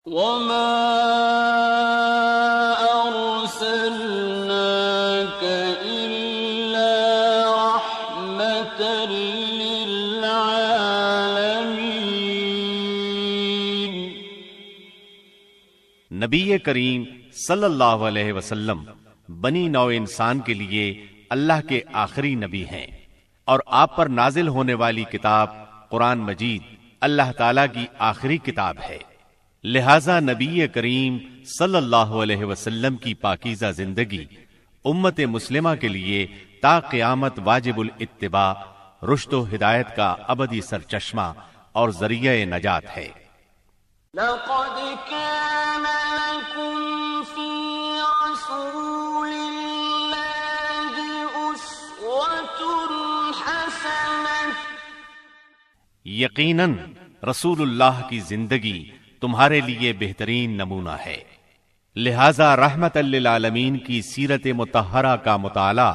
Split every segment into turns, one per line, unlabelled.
وما أرسلناك إلا رحمة للعالمين۔
نبی کریم صلی اللہ علیہ وسلم بنی نوع انسان کے لیے اللہ کے آخری نبی ہیں، اور آپ پر نازل ہونے والی کتاب قرآن مجید اللہ تعالیٰ کی آخری کتاب ہے، لہذا نبی کریم صلی اللہ علیہ وسلم کی پاکیزہ زندگی امت مسلمہ کے لیے تا قیامت واجب الاتباع، رشد و ہدایت کا ابدی سرچشمہ اور ذریعہ نجات ہے۔
لقد كان لكم في رسول الله أسوة حسنة۔
یقیناً رسول اللہ کی زندگی تمہارے لیے بہترین نمونہ ہے، لہذا رحمت للعالمین کی سیرت مطہرہ کا مطالعہ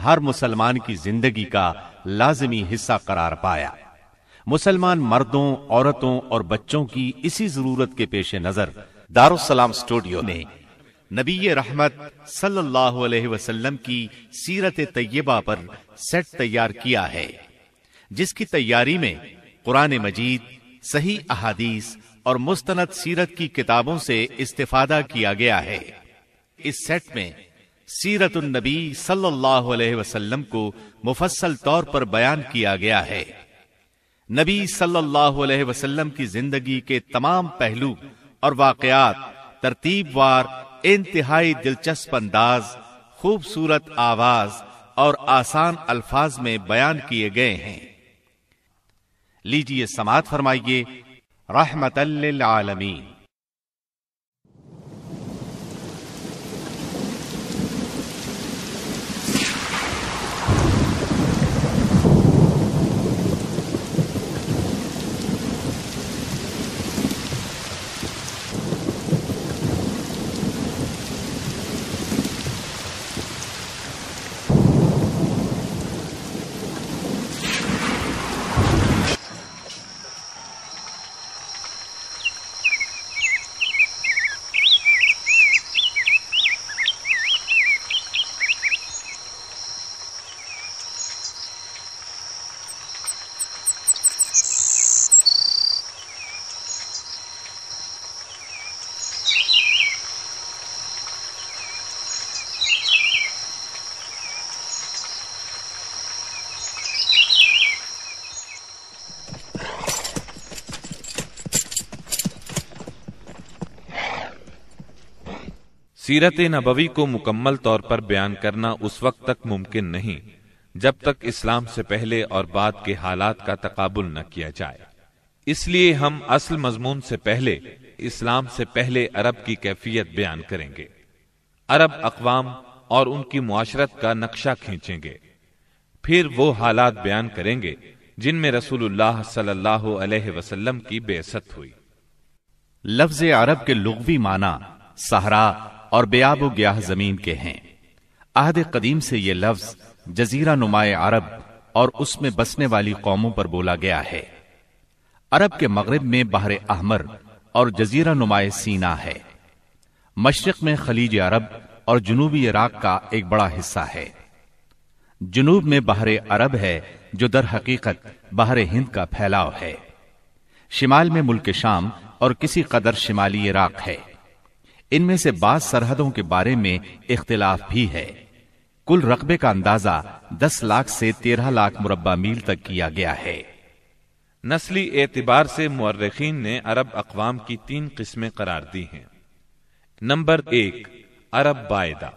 ہر مسلمان کی زندگی کا لازمی حصہ قرار پایا۔ مسلمان مردوں، عورتوں اور بچوں کی اسی ضرورت کے پیش نظر دارالسلام اسٹوڈیو نے نبی رحمت صلی اللہ علیہ وسلم کی سیرت طیبہ پر سیٹ تیار کیا ہے، جس کی تیاری میں قرآن مجید، صحیح احادیث اور مستند سیرت کی کتابوں سے استفادہ کیا گیا ہے۔ اس سیٹ میں سیرت النبی صلی اللہ علیہ وسلم کو مفصل طور پر بیان کیا گیا ہے۔ نبی صلی اللہ علیہ وسلم کی زندگی کے تمام پہلو اور واقعات ترتیب وار انتہائی دلچسپ انداز، خوبصورت آواز اور آسان الفاظ میں بیان کیے گئے ہیں۔ لیجیے سماعت فرمائیے رحمت للعالمین۔
سیرت نبوی کو مکمل طور پر بیان کرنا اس وقت تک ممکن نہیں جب تک اسلام سے پہلے اور بعد کے حالات کا تقابل نہ کیا جائے۔ اس لیے ہم اصل مضمون سے پہلے اسلام سے پہلے عرب کی کیفیت بیان کریں گے، عرب اقوام اور ان کی معاشرت کا نقشہ کھینچیں گے، پھر وہ حالات بیان کریں گے جن میں رسول اللہ صلی اللہ علیہ وسلم کی بعثت ہوئی۔
لفظ عرب کے لغوی معنی صحرا اور بیاب و گیاہ زمین کے ہیں۔ عہد قدیم سے یہ لفظ جزیرہ نمائے عرب اور اس میں بسنے والی قوموں پر بولا گیا ہے۔ عرب کے مغرب میں بحر احمر اور جزیرہ نمائے سینا ہے، مشرق میں خلیج عرب اور جنوبی عراق کا ایک بڑا حصہ ہے، جنوب میں بحر عرب ہے جو در حقیقت بحر ہند کا پھیلاؤ ہے، شمال میں ملک شام اور کسی قدر شمالی عراق ہے۔ ان میں سے بعض سرحدوں کے بارے میں اختلاف بھی ہے۔ کل رقبے کا اندازہ 10 لاکھ سے 13 لاکھ مربع میل تک کیا گیا ہے۔
نسلی اعتبار سے مورخین نے عرب اقوام کی 3 قسمیں قرار دی ہیں۔ نمبر 1، عرب بائدہ،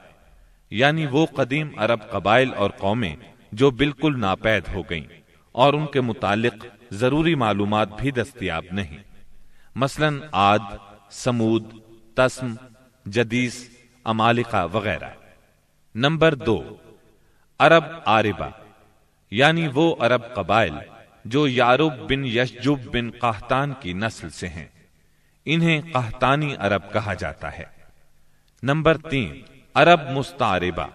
یعنی وہ قدیم عرب قبائل اور قومیں جو بالکل ناپید ہو گئیں اور ان کے متعلق ضروری معلومات بھی دستیاب نہیں، مثلاً عاد، سمود، تسم، جدیس، عمالقہ وغیرہ۔ نمبر 2، عرب عاربہ، یعنی وہ عرب قبائل جو یعرب بن یشجب بن قحطان کی نسل سے ہیں، انہیں قحطانی عرب کہا جاتا ہے۔ نمبر 3، عرب مستعربہ،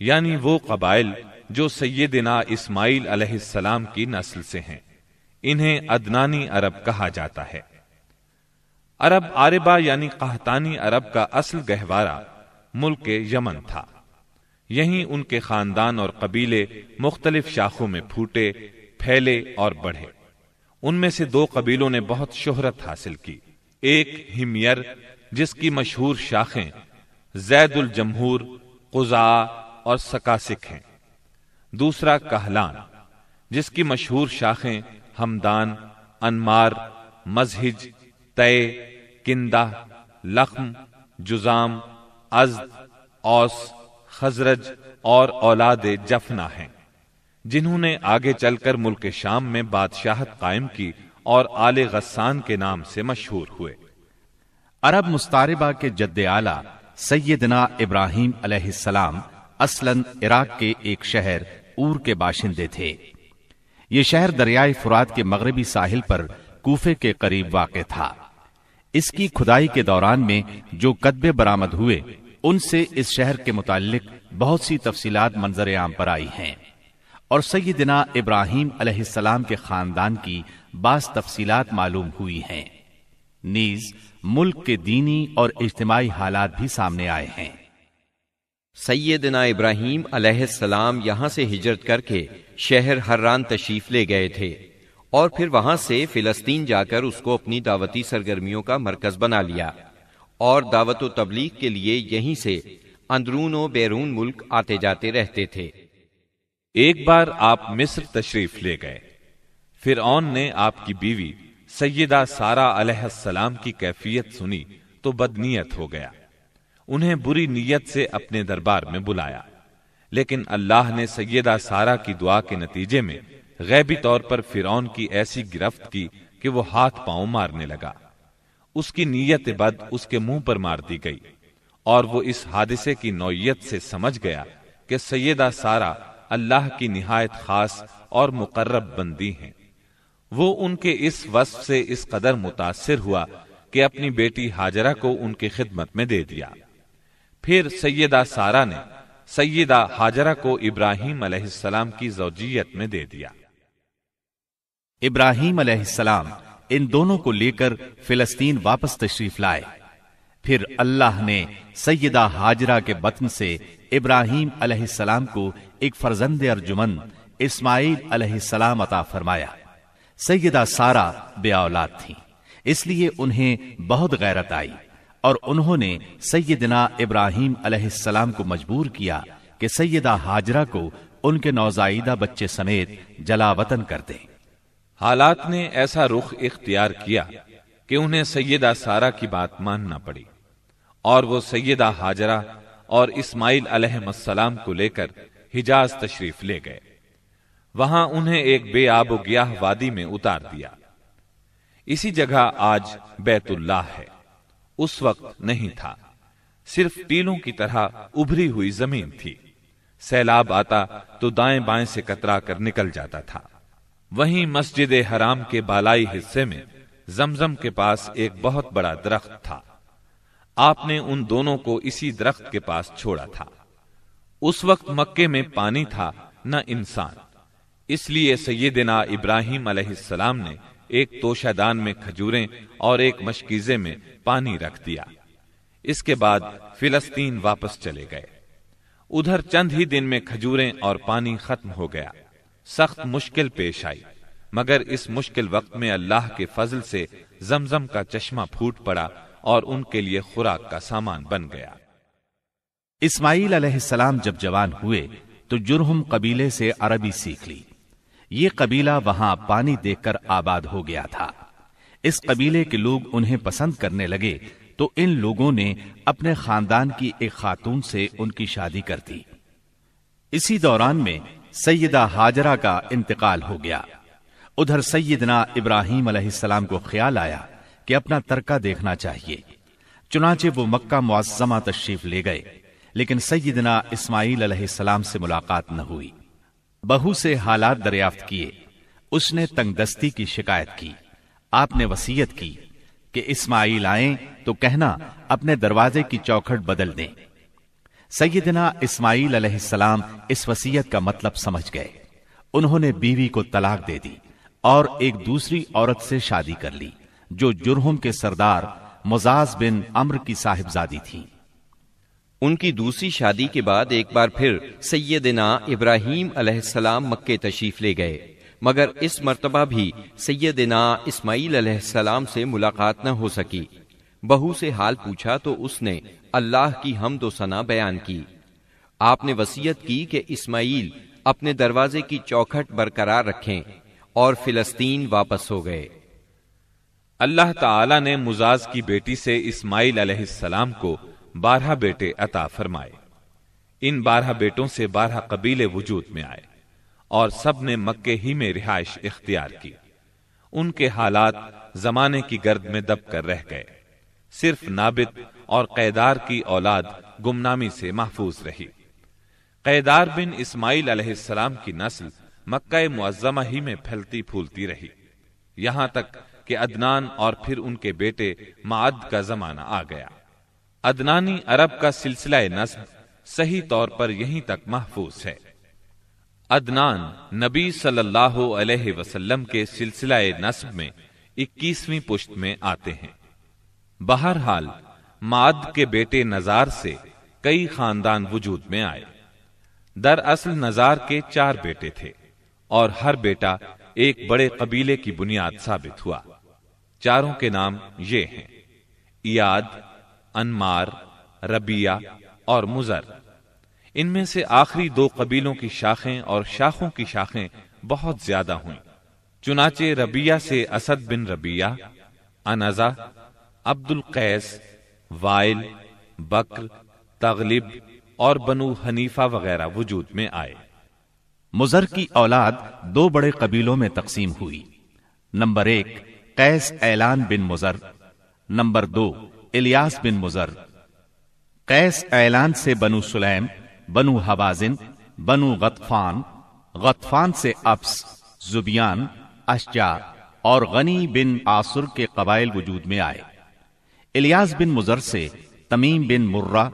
یعنی وہ قبائل جو سیدنا اسماعیل علیہ السلام کی نسل سے ہیں، انہیں عدنانی عرب کہا جاتا ہے۔ عرب عاربہ یعنی قحطانی عرب کا اصل گہوارہ ملک یمن تھا۔ یہیں ان کے خاندان اور قبیلے مختلف شاخوں میں پھوٹے، پھیلے اور بڑھے۔ ان میں سے 2 قبیلوں نے بہت شہرت حاصل کی۔ ایک ہمیر جس کی مشہور شاخیں زید الجمہور، قزاع اور سکاسک ہیں۔ دوسرا کہلان جس کی مشہور شاخیں ہمدان، انمار، مزہج، تے، کندہ، لخم، جزام، ازد، اوس، خزرج اور اولاد جفنا ہیں، جنہوں نے آگے چل کر ملک شام میں بادشاہت قائم کی اور آل غسان کے نام سے مشہور ہوئے۔
عرب مستعربہ کے جد اعلیٰ سیدنا ابراہیم علیہ السلام اصلاً عراق کے ایک شہر اور کے باشندے تھے۔ یہ شہر دریائے فرات کے مغربی ساحل پر کوفے کے قریب واقع تھا۔ اس کی کھدائی کے دوران میں جو کتبے برآمد ہوئے ان سے اس شہر کے متعلق بہت سی تفصیلات منظر عام پر آئی ہیں، اور سیدنا ابراہیم علیہ السلام کے خاندان کی بعض تفصیلات معلوم ہوئی ہیں۔ نیز ملک کے دینی اور اجتماعی حالات بھی سامنے آئے ہیں۔
سیدنا ابراہیم علیہ السلام یہاں سے ہجرت کر کے شہر حران تشریف لے گئے تھے، اور پھر وہاں سے فلسطین جا کر اس کو اپنی دعوتی سرگرمیوں کا مرکز بنا لیا، اور دعوت و تبلیغ کے لیے یہیں سے اندرون و بیرون ملک آتے جاتے رہتے تھے۔
ایک بار آپ مصر تشریف لے گئے۔ فرعون نے آپ کی بیوی سیدہ سارہ علیہ السلام کی کیفیت سنی تو بدنیت ہو گیا۔ انہیں بری نیت سے اپنے دربار میں بلایا، لیکن اللہ نے سیدہ سارہ کی دعا کے نتیجے میں غیبی طور پر فرعون کی ایسی گرفت کی کہ وہ ہاتھ پاؤں مارنے لگا۔ اس کی نیت بد اس کے منہ پر مار دی گئی، اور وہ اس حادثے کی نوعیت سے سمجھ گیا کہ سیدہ سارہ اللہ کی نہایت خاص اور مقرب بندی ہیں۔ وہ ان کے اس وصف سے اس قدر متاثر ہوا کہ اپنی بیٹی ہاجرہ کو ان کی خدمت میں دے دیا۔ پھر سیدہ سارہ نے سیدہ ہاجرہ کو ابراہیم علیہ السلام کی زوجیت میں دے دیا۔
ابراہیم علیہ السلام ان دونوں کو لے کر فلسطین واپس تشریف لائے۔ پھر اللہ نے سیدہ ہاجرہ کے بطن سے ابراہیم علیہ السلام کو ایک فرزند ارجمند اسماعیل علیہ السلام عطا فرمایا۔ سیدہ سارہ بے اولاد تھیں، اس لیے انہیں بہت غیرت آئی، اور انہوں نے سیدنا ابراہیم علیہ السلام کو مجبور کیا کہ سیدہ ہاجرہ کو ان کے نوزائیدہ بچے سمیت جلا وطن کر دیں۔
حالات نے ایسا رخ اختیار کیا کہ انہیں سیدہ سارہ کی بات ماننا پڑی، اور وہ سیدہ ہاجرہ اور اسماعیل علیہ السلام کو لے کر حجاز تشریف لے گئے۔ وہاں انہیں ایک بے آب و گیاہ وادی میں اتار دیا۔ اسی جگہ آج بیت اللہ ہے، اس وقت نہیں تھا، صرف ٹیلوں کی طرح ابھری ہوئی زمین تھی۔ سیلاب آتا تو دائیں بائیں سے کترا کر نکل جاتا تھا۔ وہیں مسجد حرام کے بالائی حصے میں زمزم کے پاس ایک بہت بڑا درخت تھا۔ آپ نے ان دونوں کو اسی درخت کے پاس چھوڑا تھا۔ اس وقت مکے میں پانی تھا نہ انسان، اس لیے سیدنا ابراہیم علیہ السلام نے ایک توشہ دان میں کھجوریں اور ایک مشکیزے میں پانی رکھ دیا۔ اس کے بعد فلسطین واپس چلے گئے۔ ادھر چند ہی دن میں کھجوریں اور پانی ختم ہو گیا۔ سخت مشکل پیش آئی، مگر اس مشکل وقت میں اللہ کے فضل سے زمزم کا چشمہ پھوٹ پڑا اور ان کے لیے خوراک کا سامان بن گیا۔
اسماعیل علیہ السلام جب جوان ہوئے تو جرہم قبیلے سے عربی سیکھ لی۔ یہ قبیلہ وہاں پانی دیکھ کر آباد ہو گیا تھا۔ اس قبیلے کے لوگ انہیں پسند کرنے لگے تو ان لوگوں نے اپنے خاندان کی ایک خاتون سے ان کی شادی کر دی۔ اسی دوران میں سیدہ ہاجرہ کا انتقال ہو گیا۔ ادھر سیدنا ابراہیم علیہ السلام کو خیال آیا کہ اپنا ترکہ دیکھنا چاہیے، چنانچہ وہ مکہ معظمہ تشریف لے گئے، لیکن سیدنا اسماعیل علیہ السلام سے ملاقات نہ ہوئی۔ بہو سے حالات دریافت کیے، اس نے تنگ دستی کی شکایت کی۔ آپ نے وصیت کی کہ اسماعیل آئیں تو کہنا اپنے دروازے کی چوکھٹ بدل دیں۔ سیدنا اسماعیل علیہ السلام اس وصیت کا مطلب سمجھ گئے۔ انہوں نے بیوی کو طلاق دے دی اور ایک دوسری عورت سے شادی کر لی جو جرہم کے سردار مزاز بن عمرو کی صاحبزادی تھیں۔
ان کی دوسری شادی کے بعد ایک بار پھر سیدنا ابراہیم علیہ السلام مکے تشریف لے گئے، مگر اس مرتبہ بھی سیدنا اسماعیل علیہ السلام سے ملاقات نہ ہو سکی۔ بہو سے حال پوچھا تو اس نے اللہ کی حمد و ثنا بیان کی۔ آپ نے وصیت کی کہ اسماعیل اپنے دروازے کی چوکھٹ برقرار رکھیں، اور فلسطین واپس ہو گئے۔
اللہ تعالی نے مزاز کی بیٹی سے اسماعیل علیہ السلام کو 12 بیٹے عطا فرمائے۔ ان 12 بیٹوں سے 12 قبیلے وجود میں آئے اور سب نے مکے ہی میں رہائش اختیار کی۔ ان کے حالات زمانے کی گرد میں دب کر رہ گئے، صرف نابت اور قیدار کی اولاد گمنامی سے محفوظ رہی۔ قیدار بن اسماعیل علیہ السلام کی نسل مکہ معظمہ ہی میں پھیلتی پھولتی رہی، یہاں تک کہ عدنان اور پھر ان کے بیٹے معد کا زمانہ آ گیا۔ عدنانی عرب کا سلسلہ نسب صحیح طور پر یہیں تک محفوظ ہے۔ عدنان نبی صلی اللہ علیہ وسلم کے سلسلہ نسب میں 21ویں پشت میں آتے ہیں۔ بہرحال معد کے بیٹے نزار سے کئی خاندان وجود میں آئے۔ دراصل نزار کے 4 بیٹے تھے اور ہر بیٹا ایک بڑے قبیلے کی بنیاد ثابت ہوا۔ چاروں کے نام یہ ہیں: ایاد، انمار، ربیہ اور مزر۔ ان میں سے آخری 2 قبیلوں کی شاخیں اور شاخوں کی شاخیں بہت زیادہ ہوئیں۔ چنانچہ ربیہ سے اسد بن ربیہ، انزا، عبد القیس، وائل، بکر، تغلب اور بنو حنیفہ وغیرہ وجود میں آئے۔
مزر کی اولاد 2 بڑے قبیلوں میں تقسیم ہوئی۔ نمبر 1 قیس اعلان بن مزر، نمبر 2 الیاس بن مزر۔ قیس اعلان سے بنو سلیم، بنو حوازن، بنو غطفان، غطفان سے ابس، زبیان، اشجع اور غنی بن عاصر کے قبائل وجود میں آئے۔ الیاس بن مزر سے تمیم بن مرہ،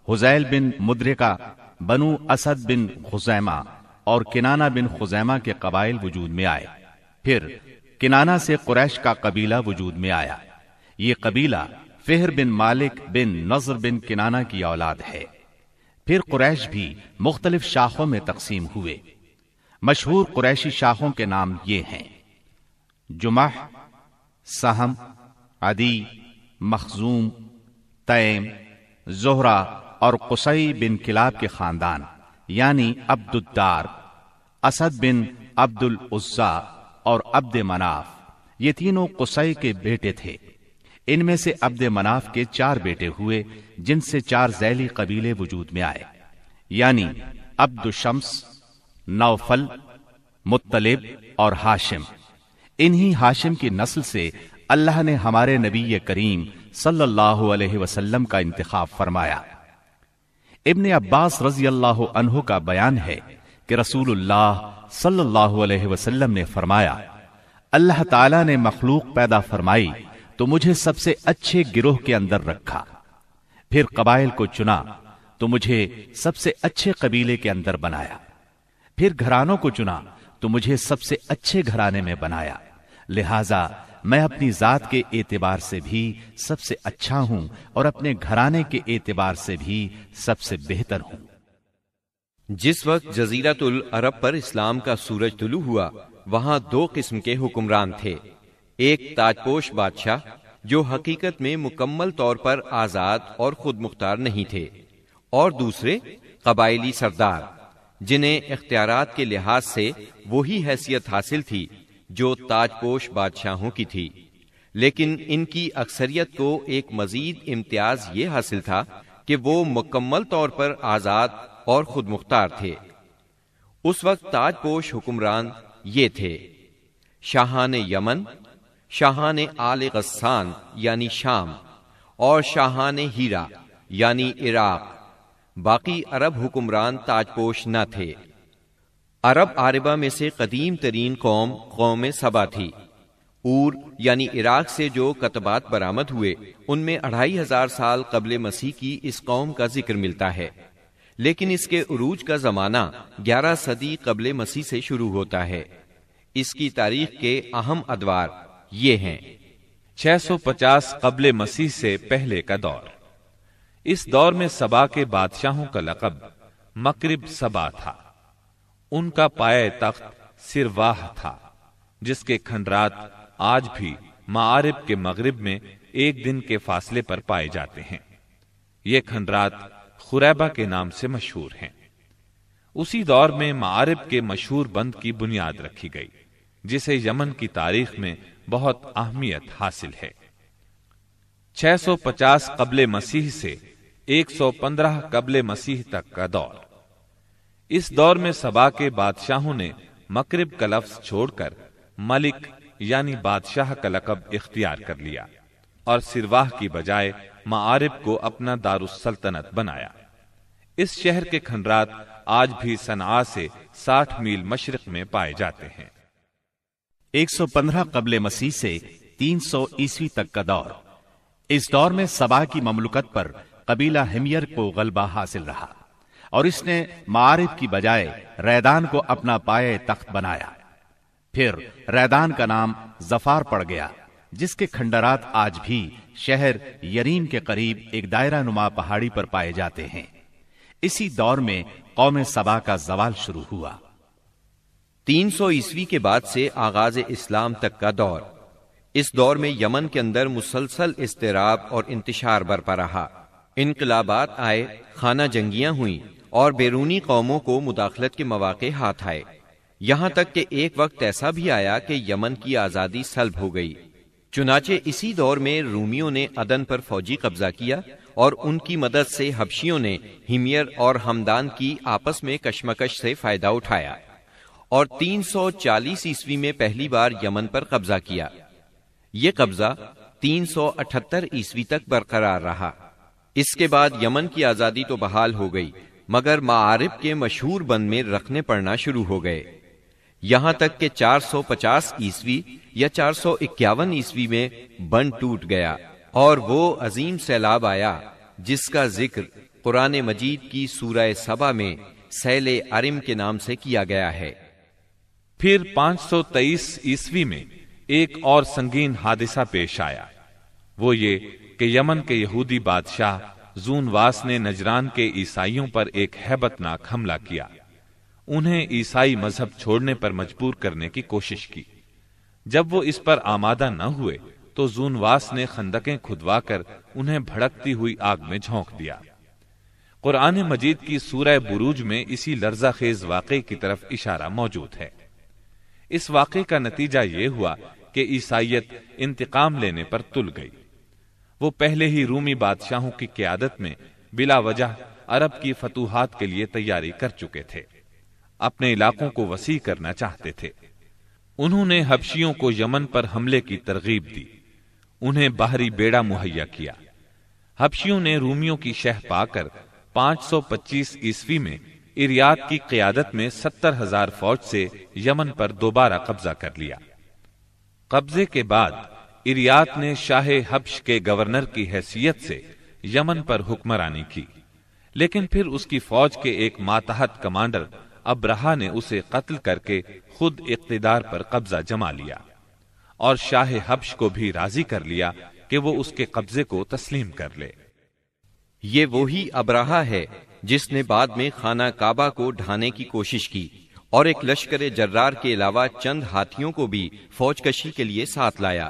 حزیل بن مدرکہ، بنو اسد بن خزیمہ اور کنانہ بن خزیمہ کے قبائل وجود میں آئے۔ پھر کنانہ سے قریش کا قبیلہ وجود میں آیا۔ یہ قبیلہ فہر بن مالک بن نضر بن کنانہ کی اولاد ہے۔ پھر قریش بھی مختلف شاخوں میں تقسیم ہوئے۔ مشہور قریشی شاخوں کے نام یہ ہیں: جمح، سہم، عدی، مخزوم، تیم، زہرہ اور قصی بن کلاب کے خاندان، یعنی عبد الدار، اسد بن عبد العزا اور عبد مناف۔ یہ تینوں قصی کے بیٹے تھے۔ ان میں سے عبد مناف کے 4 بیٹے ہوئے، جن سے 4 ذیلی قبیلے وجود میں آئے، یعنی عبد الشمس، نوفل، مطلب اور ہاشم۔ انہی ہاشم کی نسل سے اللہ نے ہمارے نبی کریم صلی اللہ علیہ وسلم کا انتخاب فرمایا۔ ابن عباس رضی اللہ عنہ کا بیان ہے کہ رسول اللہ صلی اللہ علیہ وسلم نے فرمایا، اللہ تعالیٰ نے مخلوق پیدا فرمائی تو مجھے سب سے اچھے گروہ کے اندر رکھا، پھر قبائل کو چنا تو مجھے سب سے اچھے قبیلے کے اندر بنایا، پھر گھرانوں کو چنا تو مجھے سب سے اچھے گھرانے میں بنایا، لہذا میں اپنی ذات کے اعتبار سے بھی سب سے اچھا ہوں اور اپنے گھرانے کے اعتبار سے بھی سب سے بہتر ہوں۔
جس وقت جزیرۃ العرب پر اسلام کا سورج طلوع ہوا، وہاں 2 قسم کے حکمران تھے۔ ایک تاجپوش بادشاہ جو حقیقت میں مکمل طور پر آزاد اور خود مختار نہیں تھے، اور دوسرے قبائلی سردار جنہیں اختیارات کے لحاظ سے وہی حیثیت حاصل تھی جو تاجپوش بادشاہوں کی تھی، لیکن ان کی اکثریت کو ایک مزید امتیاز یہ حاصل تھا کہ وہ مکمل طور پر آزاد اور خود مختار تھے۔ اس وقت تاجپوش حکمران یہ تھے: شاہان یمن، شاہان آل غسان یعنی شام، اور شاہان ہیرا یعنی عراق۔ باقی عرب حکمران تاجپوش نہ تھے۔ عرب عاربہ میں سے قدیم ترین قوم سبا تھی۔ اور یعنی عراق سے جو کتبات برآمد ہوئے ان میں 2500 سال قبل مسیح کی اس قوم کا ذکر ملتا ہے، لیکن اس کے عروج کا زمانہ 11 صدی قبل مسیح سے شروع ہوتا ہے۔ اس کی تاریخ کے اہم ادوار یہ ہیں:
650 قبل مسیح سے پہلے کا دور۔ اس دور میں سبا کے بادشاہوں کا لقب مکرب سبا تھا۔ ان کا پایہ تخت سرواہ تھا، جس کے کھنڈرات آج بھی معارب کے مغرب میں ایک دن کے فاصلے پر پائے جاتے ہیں۔ یہ کھنڈرات خریبہ کے نام سے مشہور ہیں۔ اسی دور میں معارب کے مشہور بند کی بنیاد رکھی گئی، جسے یمن کی تاریخ میں بہت اہمیت حاصل ہے۔ 650 قبل مسیح سے 115 قبل مسیح تک کا دور۔ اس دور میں سبا کے بادشاہوں نے مکرب کا لفظ چھوڑ کر ملک یعنی بادشاہ کا لقب اختیار کر لیا اور سرواہ کی بجائے معارب کو اپنا دارالسلطنت بنایا۔ اس شہر کے کھنڈرات آج بھی صنعاء سے 60 میل مشرق میں پائے جاتے ہیں۔
115 قبل مسیح سے 300 عیسوی تک کا دور۔ اس دور میں سبا کی مملکت پر قبیلہ ہمیر کو غلبہ حاصل رہا اور اس نے معارب کی بجائے ریدان کو اپنا پایہ تخت بنایا۔ پھر ریدان کا نام ظفار پڑ گیا، جس کے کھنڈرات آج بھی شہر یریم کے قریب ایک دائرہ نما پہاڑی پر پائے جاتے ہیں۔ اسی دور میں قوم سبا کا زوال شروع ہوا۔
300 عیسوی کے بعد سے آغاز اسلام تک کا دور۔ اس دور میں یمن کے اندر مسلسل اضطراب اور انتشار برپا رہا۔ انقلابات آئے، خانہ جنگیاں ہوئیں اور بیرونی قوموں کو مداخلت کے مواقع ہاتھ آئے، یہاں تک کہ ایک وقت ایسا بھی آیا کہ یمن کی آزادی سلب ہو گئی۔ چنانچہ اسی دور میں رومیوں نے عدن پر فوجی قبضہ کیا اور ان کی مدد سے حبشیوں نے ہمیر اور ہمدان کی آپس میں کشمکش سے فائدہ اٹھایا اور 340 عیسوی میں پہلی بار یمن پر قبضہ کیا۔ یہ قبضہ 378 عیسوی تک برقرار رہا۔ اس کے بعد یمن کی آزادی تو بحال ہو گئی، مگر معارب کے مشہور بند میں رکھنے پڑنا شروع ہو گئے، یہاں تک کہ 450 عیسوی یا 451 عیسوی میں بند ٹوٹ گیا اور وہ عظیم سیلاب آیا جس کا ذکر قرآن مجید کی سورہ سبا میں سیل ارم کے نام سے کیا گیا ہے۔
پھر 523 عیسوی میں ایک اور سنگین حادثہ پیش آیا، وہ یہ کہ یمن کے یہودی بادشاہ زونواس نے نجران کے عیسائیوں پر ایک ہیبت ناک حملہ کیا۔ انہیں عیسائی مذہب چھوڑنے پر مجبور کرنے کی کوشش کی۔ جب وہ اس پر آمادہ نہ ہوئے تو زونواس نے خندقیں کھدوا کر انہیں بھڑکتی ہوئی آگ میں جھونک دیا۔ قرآن مجید کی سورہ بروج میں اسی لرزہ خیز واقعے کی طرف اشارہ موجود ہے۔ اس واقعے کا نتیجہ یہ ہوا کہ عیسائیت انتقام لینے پر تل گئی۔ وہ پہلے ہی رومی بادشاہوں کی قیادت میں بلا وجہ عرب کی فتوحات کے لیے تیاری کر چکے تھے، اپنے علاقوں کو وسیع کرنا چاہتے تھے۔ انہوں نے حبشیوں کو یمن پر حملے کی ترغیب دی، انہیں باہری بیڑا مہیا کیا۔ حبشیوں نے رومیوں کی شہ پا کر 525 عیسوی میں اریات کی قیادت میں 70,000 فوج سے یمن پر دوبارہ قبضہ کر لیا۔ قبضے کے بعد اریات نے شاہ حبش کے گورنر کی حیثیت سے یمن پر حکمرانی کی، لیکن پھر اس کی فوج کے ایک ماتحت کمانڈر ابرہا نے اسے قتل کر کے خود اقتدار پر قبضہ جما لیا اور شاہ حبش کو بھی راضی کر لیا کہ وہ اس کے قبضے کو تسلیم کر لے۔
یہ وہی ابرہا ہے جس نے بعد میں خانہ کعبہ کو ڈھانے کی کوشش کی اور ایک لشکر جرار کے علاوہ چند ہاتھیوں کو بھی فوج کشی کے لیے ساتھ لایا،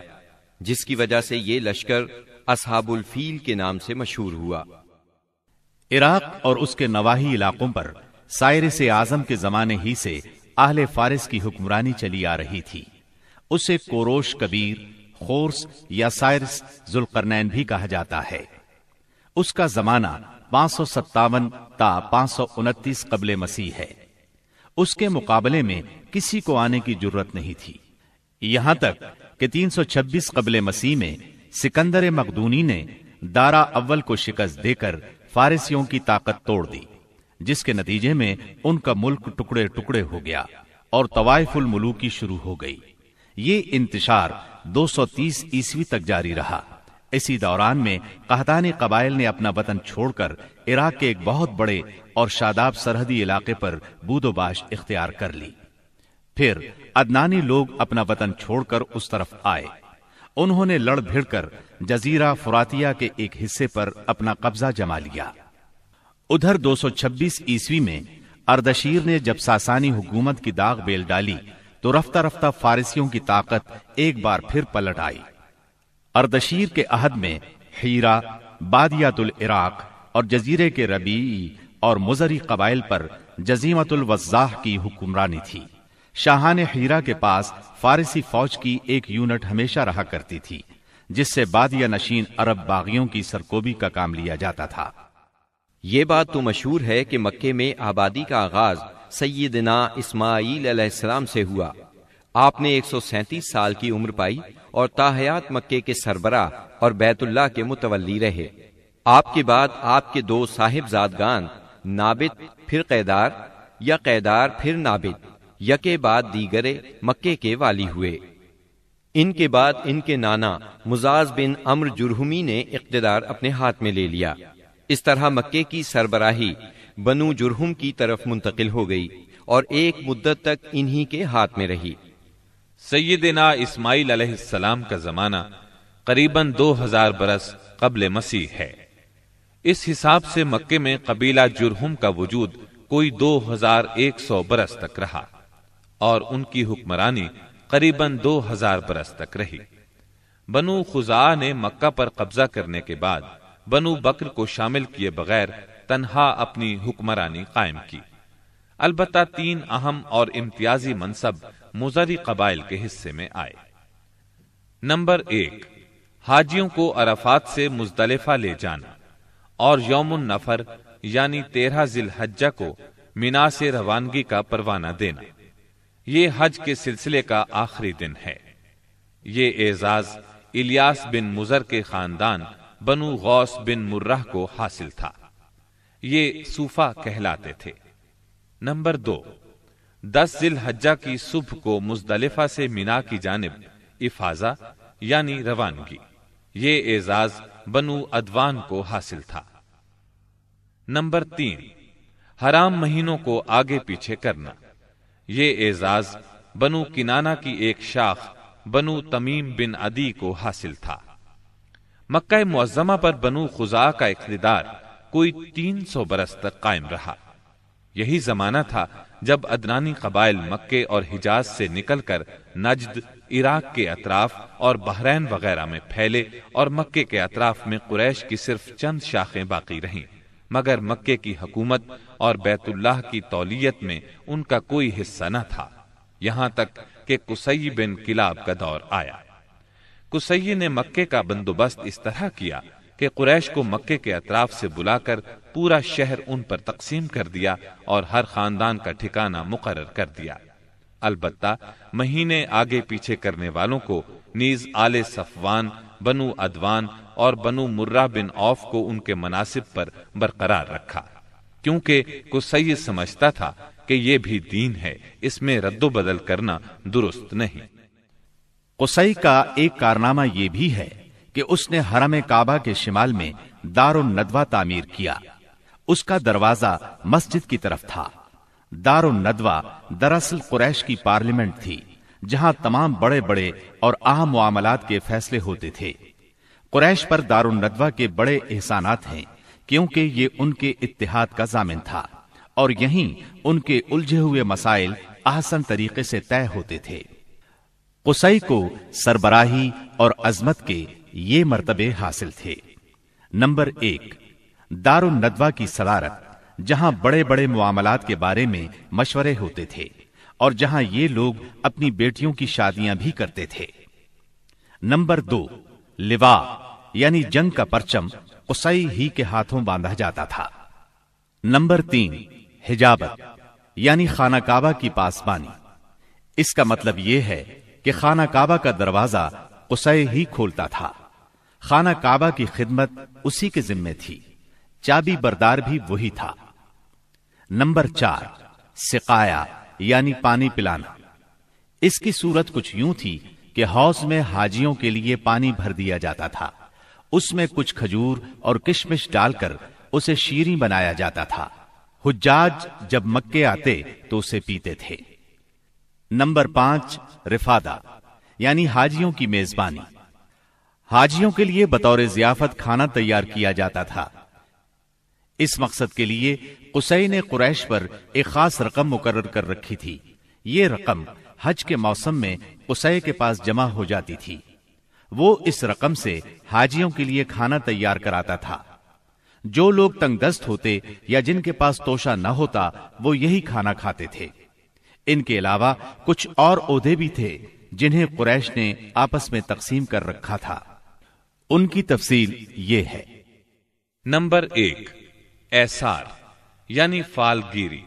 جس کی وجہ سے یہ لشکر اصحاب الفیل کے نام سے مشہور ہوا۔
عراق اور اس کے نواحی علاقوں پر سائرس اعظم کے زمانے ہی سے اہل فارس کی حکمرانی چلی آ رہی تھی۔ اسے کوروش کبیر، خورس یا سائرس ذوالقرنین بھی کہا جاتا ہے۔ اس کا زمانہ 557 تا 529 قبل مسیح ہے۔ اس کے مقابلے میں کسی کو آنے کی جرت نہیں تھی، یہاں تک کہ 326 قبل مسیح میں سکندر مقدونی نے دارا اول کو شکست دے کر فارسیوں کی طاقت توڑ دی، جس کے نتیجے میں ان کا ملک ٹکڑے ٹکڑے ہو گیا اور طوائف الملوکی شروع ہو گئی۔ یہ انتشار 230 عیسوی تک جاری رہا۔ اسی دوران میں قحطانی قبائل نے اپنا وطن چھوڑ کر عراق کے ایک بہت بڑے اور شاداب سرحدی علاقے پر بود و باش اختیار کر لی۔ پھر عدنانی لوگ اپنا وطن چھوڑ کر اس طرف آئے۔ انہوں نے لڑ بھڑ کر جزیرہ فراتیہ کے ایک حصے پر اپنا قبضہ جما لیا۔ ادھر 226 عیسوی میں اردشیر نے جب ساسانی حکومت کی داغ بیل ڈالی تو رفتہ رفتہ فارسیوں کی طاقت ایک بار پھر پلٹ آئی۔ اردشیر کے عہد میں حیرہ، بادیات العراق اور جزیرے کے ربیعی اور مزری قبائل پر جزیمت الوضاح کی حکمرانی تھی۔ شاہان حیرہ کے پاس فارسی فوج کی ایک یونٹ ہمیشہ رہا کرتی تھی، جس سے بادیہ نشین عرب باغیوں کی سرکوبی کا کام لیا جاتا تھا۔
یہ بات تو مشہور ہے کہ مکے میں آبادی کا آغاز سیدنا اسماعیل علیہ السلام سے ہوا۔ آپ نے 137 سال کی عمر پائی اور تاحیات مکے کے سربراہ اور بیت اللہ کے متولی رہے۔ آپ کے بعد آپ کے 2 صاحبزادگان نابت پھر قیدار یا قیدار پھر نابت یکے بعد دیگرے مکے کے والی ہوئے۔ ان کے بعد ان کے نانا مزاز بن عمر جرہمی نے اقتدار اپنے ہاتھ میں لے لیا۔ اس طرح مکے کی سربراہی بنو جرہم کی طرف منتقل ہو گئی اور ایک مدت تک انہی کے ہاتھ میں رہی۔
سیدنا اسماعیل علیہ السلام کا زمانہ قریباً 2000 برس قبل مسیح ہے۔ اس حساب سے مکے میں قبیلہ جرہم کا وجود کوئی 2100 برس تک رہا اور ان کی حکمرانی قریباً 2000 برس تک رہی۔ بنو خزاعہ نے مکہ پر قبضہ کرنے کے بعد بنو بکر کو شامل کیے بغیر تنہا اپنی حکمرانی قائم کی۔ البتہ 3 اہم اور امتیازی منصب مزری قبائل کے حصے میں آئے۔ نمبر 1، حاجیوں کو عرفات سے مزدلفہ لے جانا اور یوم النفر یعنی 13 ذی الحجہ کو مینا سے روانگی کا پروانہ دینا۔ یہ حج کے سلسلے کا آخری دن ہے۔ یہ اعزاز الیاس بن مزر کے خاندان بنو غوث بن مرہ کو حاصل تھا۔ یہ صوفہ کہلاتے تھے۔ نمبر 2، 10 ذی الحجہ کی صبح کو مزدلفہ سے مینا کی جانب افاضہ یعنی روانگی۔ یہ اعزاز بنو ادوان کو حاصل تھا۔ نمبر 3، حرام مہینوں کو آگے پیچھے کرنا۔ یہ اعزاز بنو کنانہ کی ایک شاخ بنو تمیم بن عدی کو حاصل تھا۔ مکہ معظمہ پر بنو خزاعہ کا اقتدار کوئی 300 برس تک قائم رہا۔ یہی زمانہ تھا جب ادنانی قبائل مکے اور حجاز سے نکل کر نجد، عراق کے اطراف اور بحرین وغیرہ میں پھیلے اور مکے کے اطراف میں قریش کی صرف چند شاخیں باقی رہیں، مگر مکے کی حکومت اور بیت اللہ کی تولیت میں ان کا کوئی حصہ نہ تھا، یہاں تک کہ قصی بن کلاب کا دور آیا۔ قصی نے مکے کا بندوبست اس طرح کیا کہ قریش کو مکے کے اطراف سے بلا کر پورا شہر ان پر تقسیم کر دیا اور ہر خاندان کا ٹھکانہ مقرر کر دیا۔ البتہ مہینے آگے پیچھے کرنے والوں کو نیز آل صفوان، بنو ادوان اور بنو مرہ بن عوف کو ان کے مناصب پر برقرار رکھا، کیونکہ قصی سمجھتا تھا کہ یہ بھی دین ہے، اس میں رد و بدل کرنا درست نہیں۔
قصی کا ایک کارنامہ یہ بھی ہے کہ اس نے حرم کعبہ کے شمال میں دار الندوہ تعمیر کیا۔ اس کا دروازہ مسجد کی طرف تھا۔ دار الندوہ دراصل قریش کی پارلیمنٹ تھی، جہاں تمام بڑے بڑے اور اہم معاملات کے فیصلے ہوتے تھے۔ قریش پر دار الندوہ کے بڑے احسانات ہیں، کیونکہ یہ ان کے اتحاد کا ضامن تھا اور یہیں ان کے الجھے ہوئے مسائل احسن طریقے سے طے ہوتے تھے۔ قصی کو سربراہی اور عظمت کے یہ مرتبے حاصل تھے۔ نمبر 1، دار الندوہ کی صدارت، جہاں بڑے بڑے معاملات کے بارے میں مشورے ہوتے تھے اور جہاں یہ لوگ اپنی بیٹیوں کی شادیاں بھی کرتے تھے۔ نمبر 2، لوا یعنی جنگ کا پرچم قصی ہی کے ہاتھوں باندھا جاتا تھا۔ نمبر 3، حجابت یعنی خانہ کعبہ کی پاسبانی۔ اس کا مطلب یہ ہے کہ خانہ کعبہ کا دروازہ قصی ہی کھولتا تھا۔ خانہ کعبہ کی خدمت اسی کے ذمے تھی، چابی بردار بھی وہی تھا۔ نمبر 4، سقایا یعنی پانی پلانا۔ اس کی صورت کچھ یوں تھی کہ حوض میں حاجیوں کے لیے پانی بھر دیا جاتا تھا، اس میں کچھ کھجور اور کشمش ڈال کر اسے شیریں بنایا جاتا تھا۔ حجاج جب مکے آتے تو اسے پیتے تھے۔ نمبر 5، رفادہ یعنی حاجیوں کی میزبانی۔ حاجیوں کے لیے بطور ضیافت کھانا تیار کیا جاتا تھا۔ اس مقصد کے لیے قصی نے قریش پر ایک خاص رقم مقرر کر رکھی تھی۔ یہ رقم حج کے موسم میں قصی کے پاس جمع ہو جاتی تھی۔ وہ اس رقم سے حاجیوں کے لیے کھانا تیار کراتا تھا۔ جو لوگ تنگ دست ہوتے یا جن کے پاس توشہ نہ ہوتا وہ یہی کھانا کھاتے تھے۔ ان کے علاوہ کچھ اور عہدے بھی تھے جنہیں قریش نے آپس میں تقسیم کر رکھا تھا۔ ان کی تفصیل یہ ہے۔
نمبر 1، ایثار یعنی فال گیری،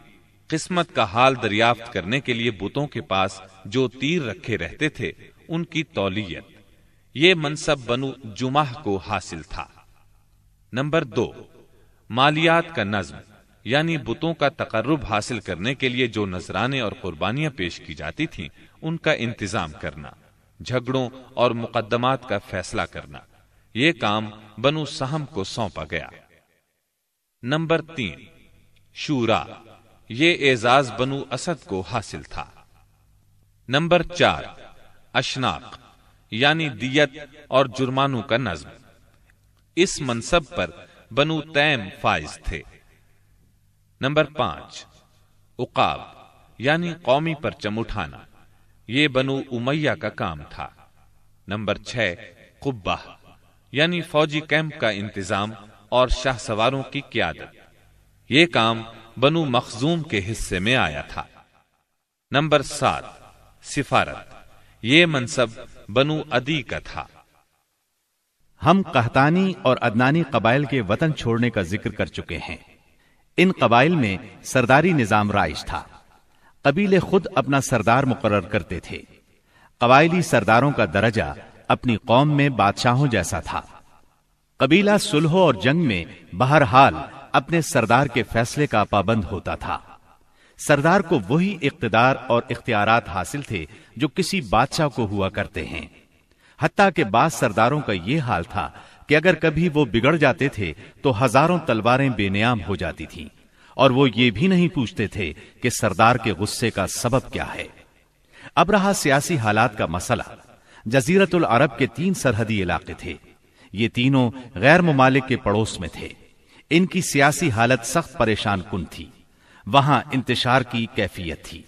قسمت کا حال دریافت کرنے کے لیے بتوں کے پاس جو تیر رکھے رہتے تھے ان کی تولیت۔ یہ منصب بنو جمح کو حاصل تھا۔ نمبر 2، مالیات کا نظم یعنی بتوں کا تقرب حاصل کرنے کے لیے جو نذرانے اور قربانیاں پیش کی جاتی تھیں ان کا انتظام کرنا، جھگڑوں اور مقدمات کا فیصلہ کرنا۔ یہ کام بنو سہم کو سونپا گیا۔ نمبر 3، شورا، یہ اعزاز بنو اسد کو حاصل تھا۔ نمبر 4، اشناق یعنی دیت اور جرمانوں کا نظم۔ اس منصب پر بنو تیم فائز تھے۔ نمبر 5، عقاب یعنی قومی پرچم اٹھانا، یہ بنو امیہ کا کام تھا۔ نمبر 6، قبہ یعنی فوجی کیمپ کا انتظام اور شاہ سواروں کی قیادت، یہ کام بنو مخزوم کے حصے میں آیا تھا۔ نمبر 7، سفارت، یہ منصب بنو عدی کا تھا۔
ہم قحطانی اور عدنانی قبائل کے وطن چھوڑنے کا ذکر کر چکے ہیں۔ ان قبائل میں سرداری نظام رائج تھا۔ قبیلے خود اپنا سردار مقرر کرتے تھے۔ قبائلی سرداروں کا درجہ اپنی قوم میں بادشاہوں جیسا تھا۔ قبیلہ صلح اور جنگ میں بہرحال اپنے سردار کے فیصلے کا پابند ہوتا تھا۔ سردار کو وہی اقتدار اور اختیارات حاصل تھے جو کسی بادشاہ کو ہوا کرتے ہیں۔ حتیٰ کہ بعض سرداروں کا یہ حال تھا کہ اگر کبھی وہ بگڑ جاتے تھے تو ہزاروں تلواریں بے نیام ہو جاتی تھیں، اور وہ یہ بھی نہیں پوچھتے تھے کہ سردار کے غصے کا سبب کیا ہے۔ اب رہا سیاسی حالات کا مسئلہ۔ جزیرت العرب کے 3 سرحدی علاقے تھے۔ یہ تینوں غیر ممالک کے پڑوس میں تھے۔ ان کی سیاسی حالت سخت پریشان کن تھی۔ وہاں انتشار کی کیفیت تھی۔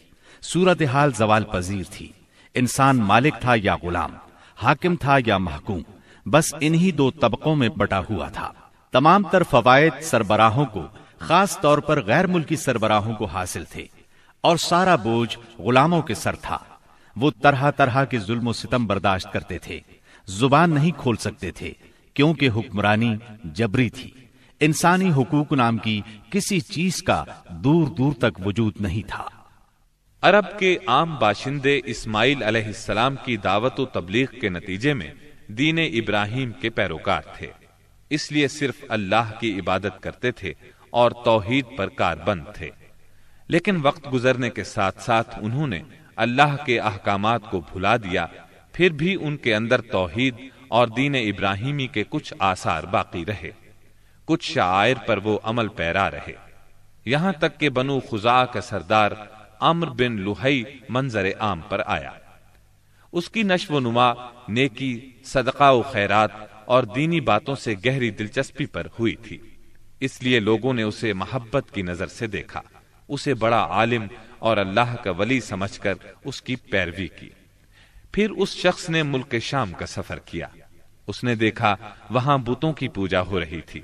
صورتحال زوال پذیر تھی۔ انسان مالک تھا یا غلام، حاکم تھا یا محکوم، بس انہی 2 طبقوں میں بٹا ہوا تھا۔ تمام تر فوائد سربراہوں کو، خاص طور پر غیر ملکی سربراہوں کو حاصل تھے، اور سارا بوجھ غلاموں کے سر تھا۔ وہ طرح طرح کے ظلم و ستم برداشت کرتے تھے، زبان نہیں کھول سکتے تھے کیونکہ حکمرانی جبری تھی۔ انسانی حقوق نام کی کسی چیز کا دور دور تک وجود نہیں تھا۔
عرب کے عام باشندے اسماعیل علیہ السلام کی دعوت و تبلیغ کے نتیجے میں دین ابراہیم کے پیروکار تھے، اس لیے صرف اللہ کی عبادت کرتے تھے اور توحید پر کاربند تھے۔ لیکن وقت گزرنے کے ساتھ ساتھ انہوں نے اللہ کے احکامات کو بھلا دیا، پھر بھی ان کے اندر توحید اور دین ابراہیمی کے کچھ آثار باقی رہے، کچھ شعائر پر وہ عمل پیرا رہے، یہاں تک کہ بنو خزاعہ کا سردار عمرو بن لوہی منظر عام پر آیا۔ اس کی نشو و نما نیکی، صدقہ و خیرات اور دینی باتوں سے گہری دلچسپی پر ہوئی تھی، اس لیے لوگوں نے اسے محبت کی نظر سے دیکھا، اسے بڑا عالم اور اللہ کا ولی سمجھ کر اس کی پیروی کی۔ پھر اس شخص نے ملک شام کا سفر کیا۔ اس نے دیکھا وہاں بتوں کی پوجا ہو رہی تھی۔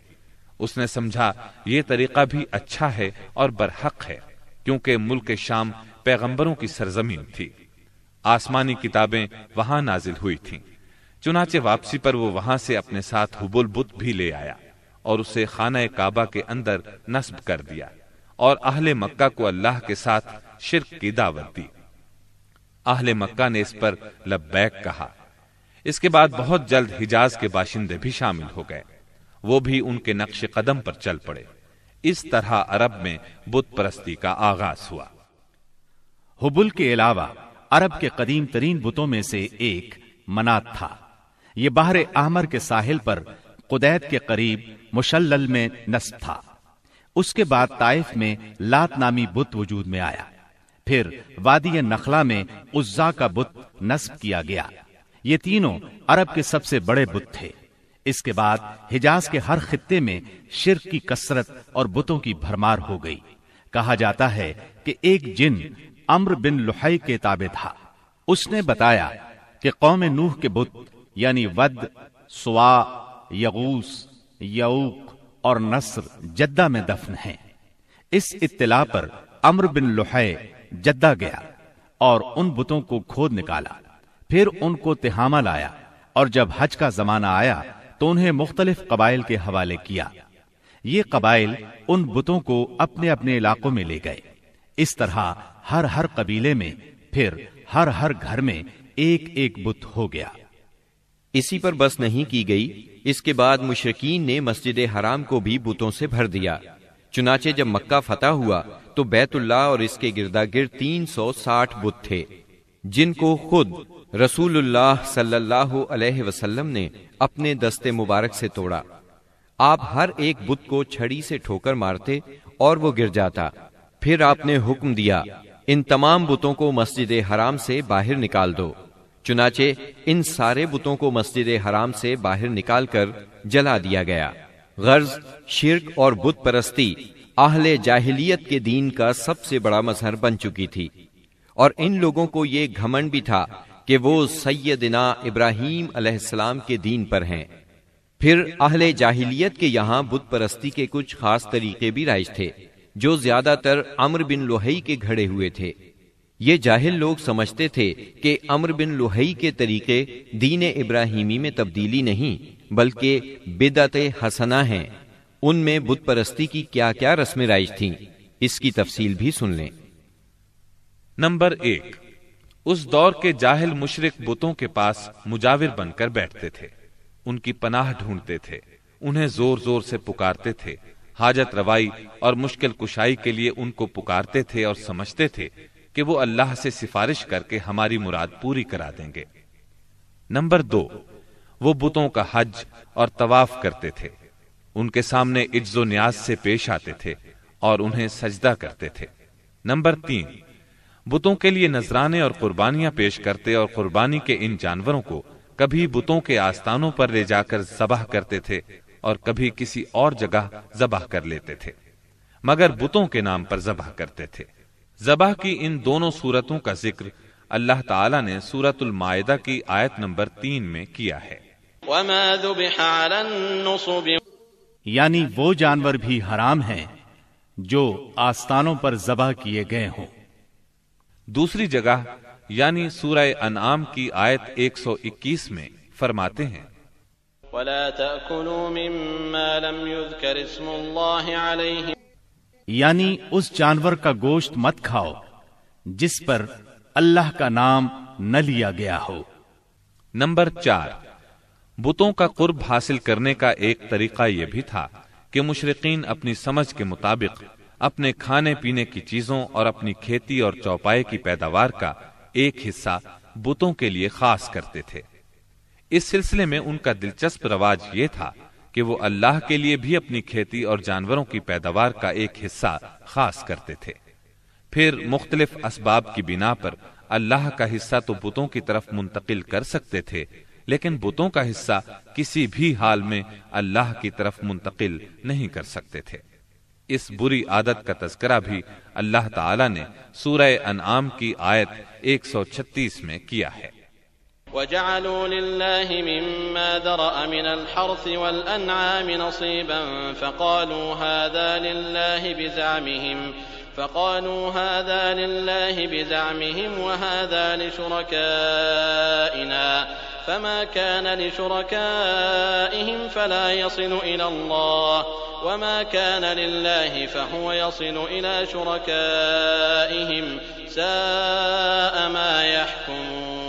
اس نے سمجھا یہ طریقہ بھی اچھا ہے اور برحق ہے، کیونکہ ملک شام پیغمبروں کی سرزمین تھی، آسمانی کتابیں وہاں نازل ہوئی تھیں۔ چنانچہ واپسی پر وہ وہاں سے اپنے ساتھ حبل بت بھی لے آیا اور اسے خانہ کعبہ کے اندر نصب کر دیا، اور اہل مکہ کو اللہ کے ساتھ شرک کی دعوت دی۔ اہل مکہ نے اس پر لبیک کہا۔ اس کے بعد بہت جلد حجاز کے باشندے بھی شامل ہو گئے، وہ بھی ان کے نقش قدم پر چل پڑے۔ اس طرح عرب میں بت پرستی کا آغاز ہوا۔
حبل کے علاوہ عرب کے قدیم ترین بتوں میں سے ایک منات تھا۔ یہ بحر احمر کے ساحل پر قدید کے قریب مشلل میں نصب تھا۔ اس کے بعد طائف میں لات نامی بت وجود میں آیا، پھر وادی نخلا میں عزا کا بت نصب کیا گیا۔ یہ تینوں عرب کے سب سے بڑے بت تھے۔ اس کے بعد حجاز کے ہر خطے میں شرک کی کثرت اور بتوں کی بھرمار ہو گئی۔ کہا جاتا ہے کہ ایک جن عمرو بن لحی کے تابع تھا، اس نے بتایا کہ قوم نوح کے بت یعنی ود، سوا، یغوث، یعوق اور نصر جدہ میں دفن ہیں۔ اس اطلاع پر عمرو بن لحی جدہ گیا اور ان بتوں کو کھود نکالا، پھر ان کو تہامہ لایا، اور جب حج کا زمانہ آیا تو انہیں مختلف قبائل کے حوالے کیا۔ یہ قبائل ان بتوں کو اپنے اپنے علاقوں میں لے گئے۔ اس طرح ہر قبیلے میں پھر ہر گھر میں ایک ایک بت ہو گیا۔
اسی پر بس نہیں کی گئی، اس کے بعد مشرکین نے مسجد حرام کو بھی بتوں سے بھر دیا۔ چنانچہ جب مکہ فتح ہوا تو بیت اللہ اور اس کے گردا گرد 360 بت تھے، جن کو خود رسول اللہ صلی اللہ علیہ وسلم نے اپنے دست مبارک سے توڑا۔ آپ ہر ایک بت کو چھڑی سے ٹھوکر مارتے اور وہ گر جاتا۔ پھر آپ نے حکم دیا، ان تمام بتوں کو مسجد حرام سے باہر نکال دو۔ چنانچہ ان سارے بتوں کو مسجد حرام سے باہر نکال کر جلا دیا گیا۔ غرض شرک اور بت پرستی اہل جاہلیت کے دین کا سب سے بڑا مظہر بن چکی تھی، اور ان لوگوں کو یہ گھمنڈ بھی تھا کہ وہ سیدنا ابراہیم علیہ السلام کے دین پر ہیں۔ پھر اہل جاہلیت کے یہاں بت پرستی کے کچھ خاص طریقے بھی رائج تھے، جو زیادہ تر عمرو بن لحی کے گھڑے ہوئے تھے۔ یہ جاہل لوگ سمجھتے تھے کہ عمرو بن لحی کے طریقے دین ابراہیمی میں تبدیلی نہیں بلکہ بدعت حسنہ ہیں۔ ان میں بت پرستی کی کیا کیا رسمیں رائج تھیں، اس کی تفصیل بھی سن لیں۔
نمبر 1، اس دور کے جاہل مشرک بتوں کے پاس مجاور بن کر بیٹھتے تھے، ان کی پناہ ڈھونڈتے تھے، انہیں زور زور سے پکارتے تھے، حاجت روائی اور مشکل کشائی کے لیے ان کو پکارتے تھے اور سمجھتے تھے کہ وہ اللہ سے سفارش کر کے ہماری مراد پوری کرا دیں گے۔ نمبر 2، وہ بتوں کا حج اور طواف کرتے تھے، ان کے سامنے عجز و نیاز سے پیش آتے تھے اور انہیں سجدہ کرتے تھے۔ نمبر 3، بتوں کے لیے نذرانے اور قربانیاں پیش کرتے اور قربانی کے ان جانوروں کو کبھی بتوں کے آستانوں پر لے جا کر ذبح کرتے تھے اور کبھی کسی اور جگہ ذبح کر لیتے تھے، مگر بتوں کے نام پر ذبح کرتے تھے۔ ذبح کی ان دونوں صورتوں کا ذکر اللہ تعالیٰ نے سورۃ المائدہ کی آیت نمبر 3 میں کیا ہے۔
وَمَا ذُبِحَ عَلَى النُّصُبِ،
یعنی وہ جانور بھی حرام ہیں جو آستانوں پر ذبح کیے گئے ہوں۔
دوسری جگہ یعنی سورہ انعام کی آیت 121 میں فرماتے ہیں،
وَلَا تَأْكُلُوا مِمَّا لَمْ يُذْكَرِ اسْمُ اللَّهِ عَلَيْهِ،
یعنی اس جانور کا گوشت مت کھاؤ جس پر اللہ کا نام نہ لیا گیا ہو۔
نمبر 4، بتوں کا قرب حاصل کرنے کا ایک طریقہ یہ بھی تھا کہ مشرقین اپنی سمجھ کے مطابق اپنے کھانے پینے کی چیزوں اور اپنی کھیتی اور چوپائے کی پیداوار کا ایک حصہ بتوں کے لیے خاص کرتے تھے۔ اس سلسلے میں ان کا دلچسپ رواج یہ تھا کہ وہ اللہ کے لیے بھی اپنی کھیتی اور جانوروں کی پیداوار کا ایک حصہ خاص کرتے تھے، پھر مختلف اسباب کی بنا پر اللہ کا حصہ تو بتوں کی طرف منتقل کر سکتے تھے، لیکن بتوں کا حصہ کسی بھی حال میں اللہ کی طرف منتقل نہیں کر سکتے تھے۔ اس بری عادت کا تذکرہ بھی اللہ تعالی نے سورہ انعام کی آیت 136 میں کیا ہے۔
وَجَعَلُوا لِلَّهِ مِمَّا ذَرَأَ مِنَ الْحَرْثِ وَالْأَنْعَامِ نَصِيبًا فَقَالُوا هَذَا لِلَّهِ بِزَعْمِهِمْ وَهَذَا لِشُرَكَائِنَا فَمَا كَانَ لِشُرَكَائِهِمْ فَلَا يَصِلُ إِلَى اللَّهِ وَمَا كَانَ لِلَّهِ فَهُوَ يَصِلُ إِلَى شُرَكَائِهِمْ سَاءَ مَا يَحْكُمُونَ۔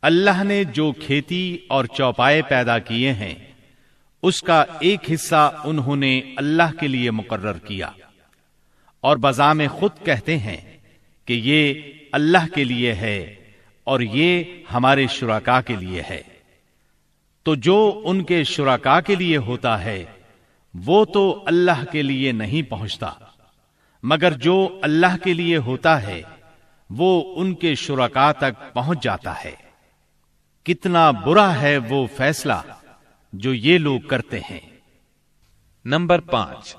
اللہ نے جو کھیتی اور چوپائے پیدا کیے ہیں اس کا ایک حصہ انہوں نے اللہ کے لیے مقرر کیا، اور بزعم خود کہتے ہیں کہ یہ اللہ کے لیے ہے اور یہ ہمارے شرکاء کے لیے ہے۔ تو جو ان کے شرکاء کے لیے ہوتا ہے وہ تو اللہ کے لیے نہیں پہنچتا، مگر جو اللہ کے لیے ہوتا ہے وہ ان کے شرکاء تک پہنچ جاتا ہے۔ کتنا برا ہے وہ فیصلہ جو یہ لوگ کرتے ہیں۔
نمبر 5،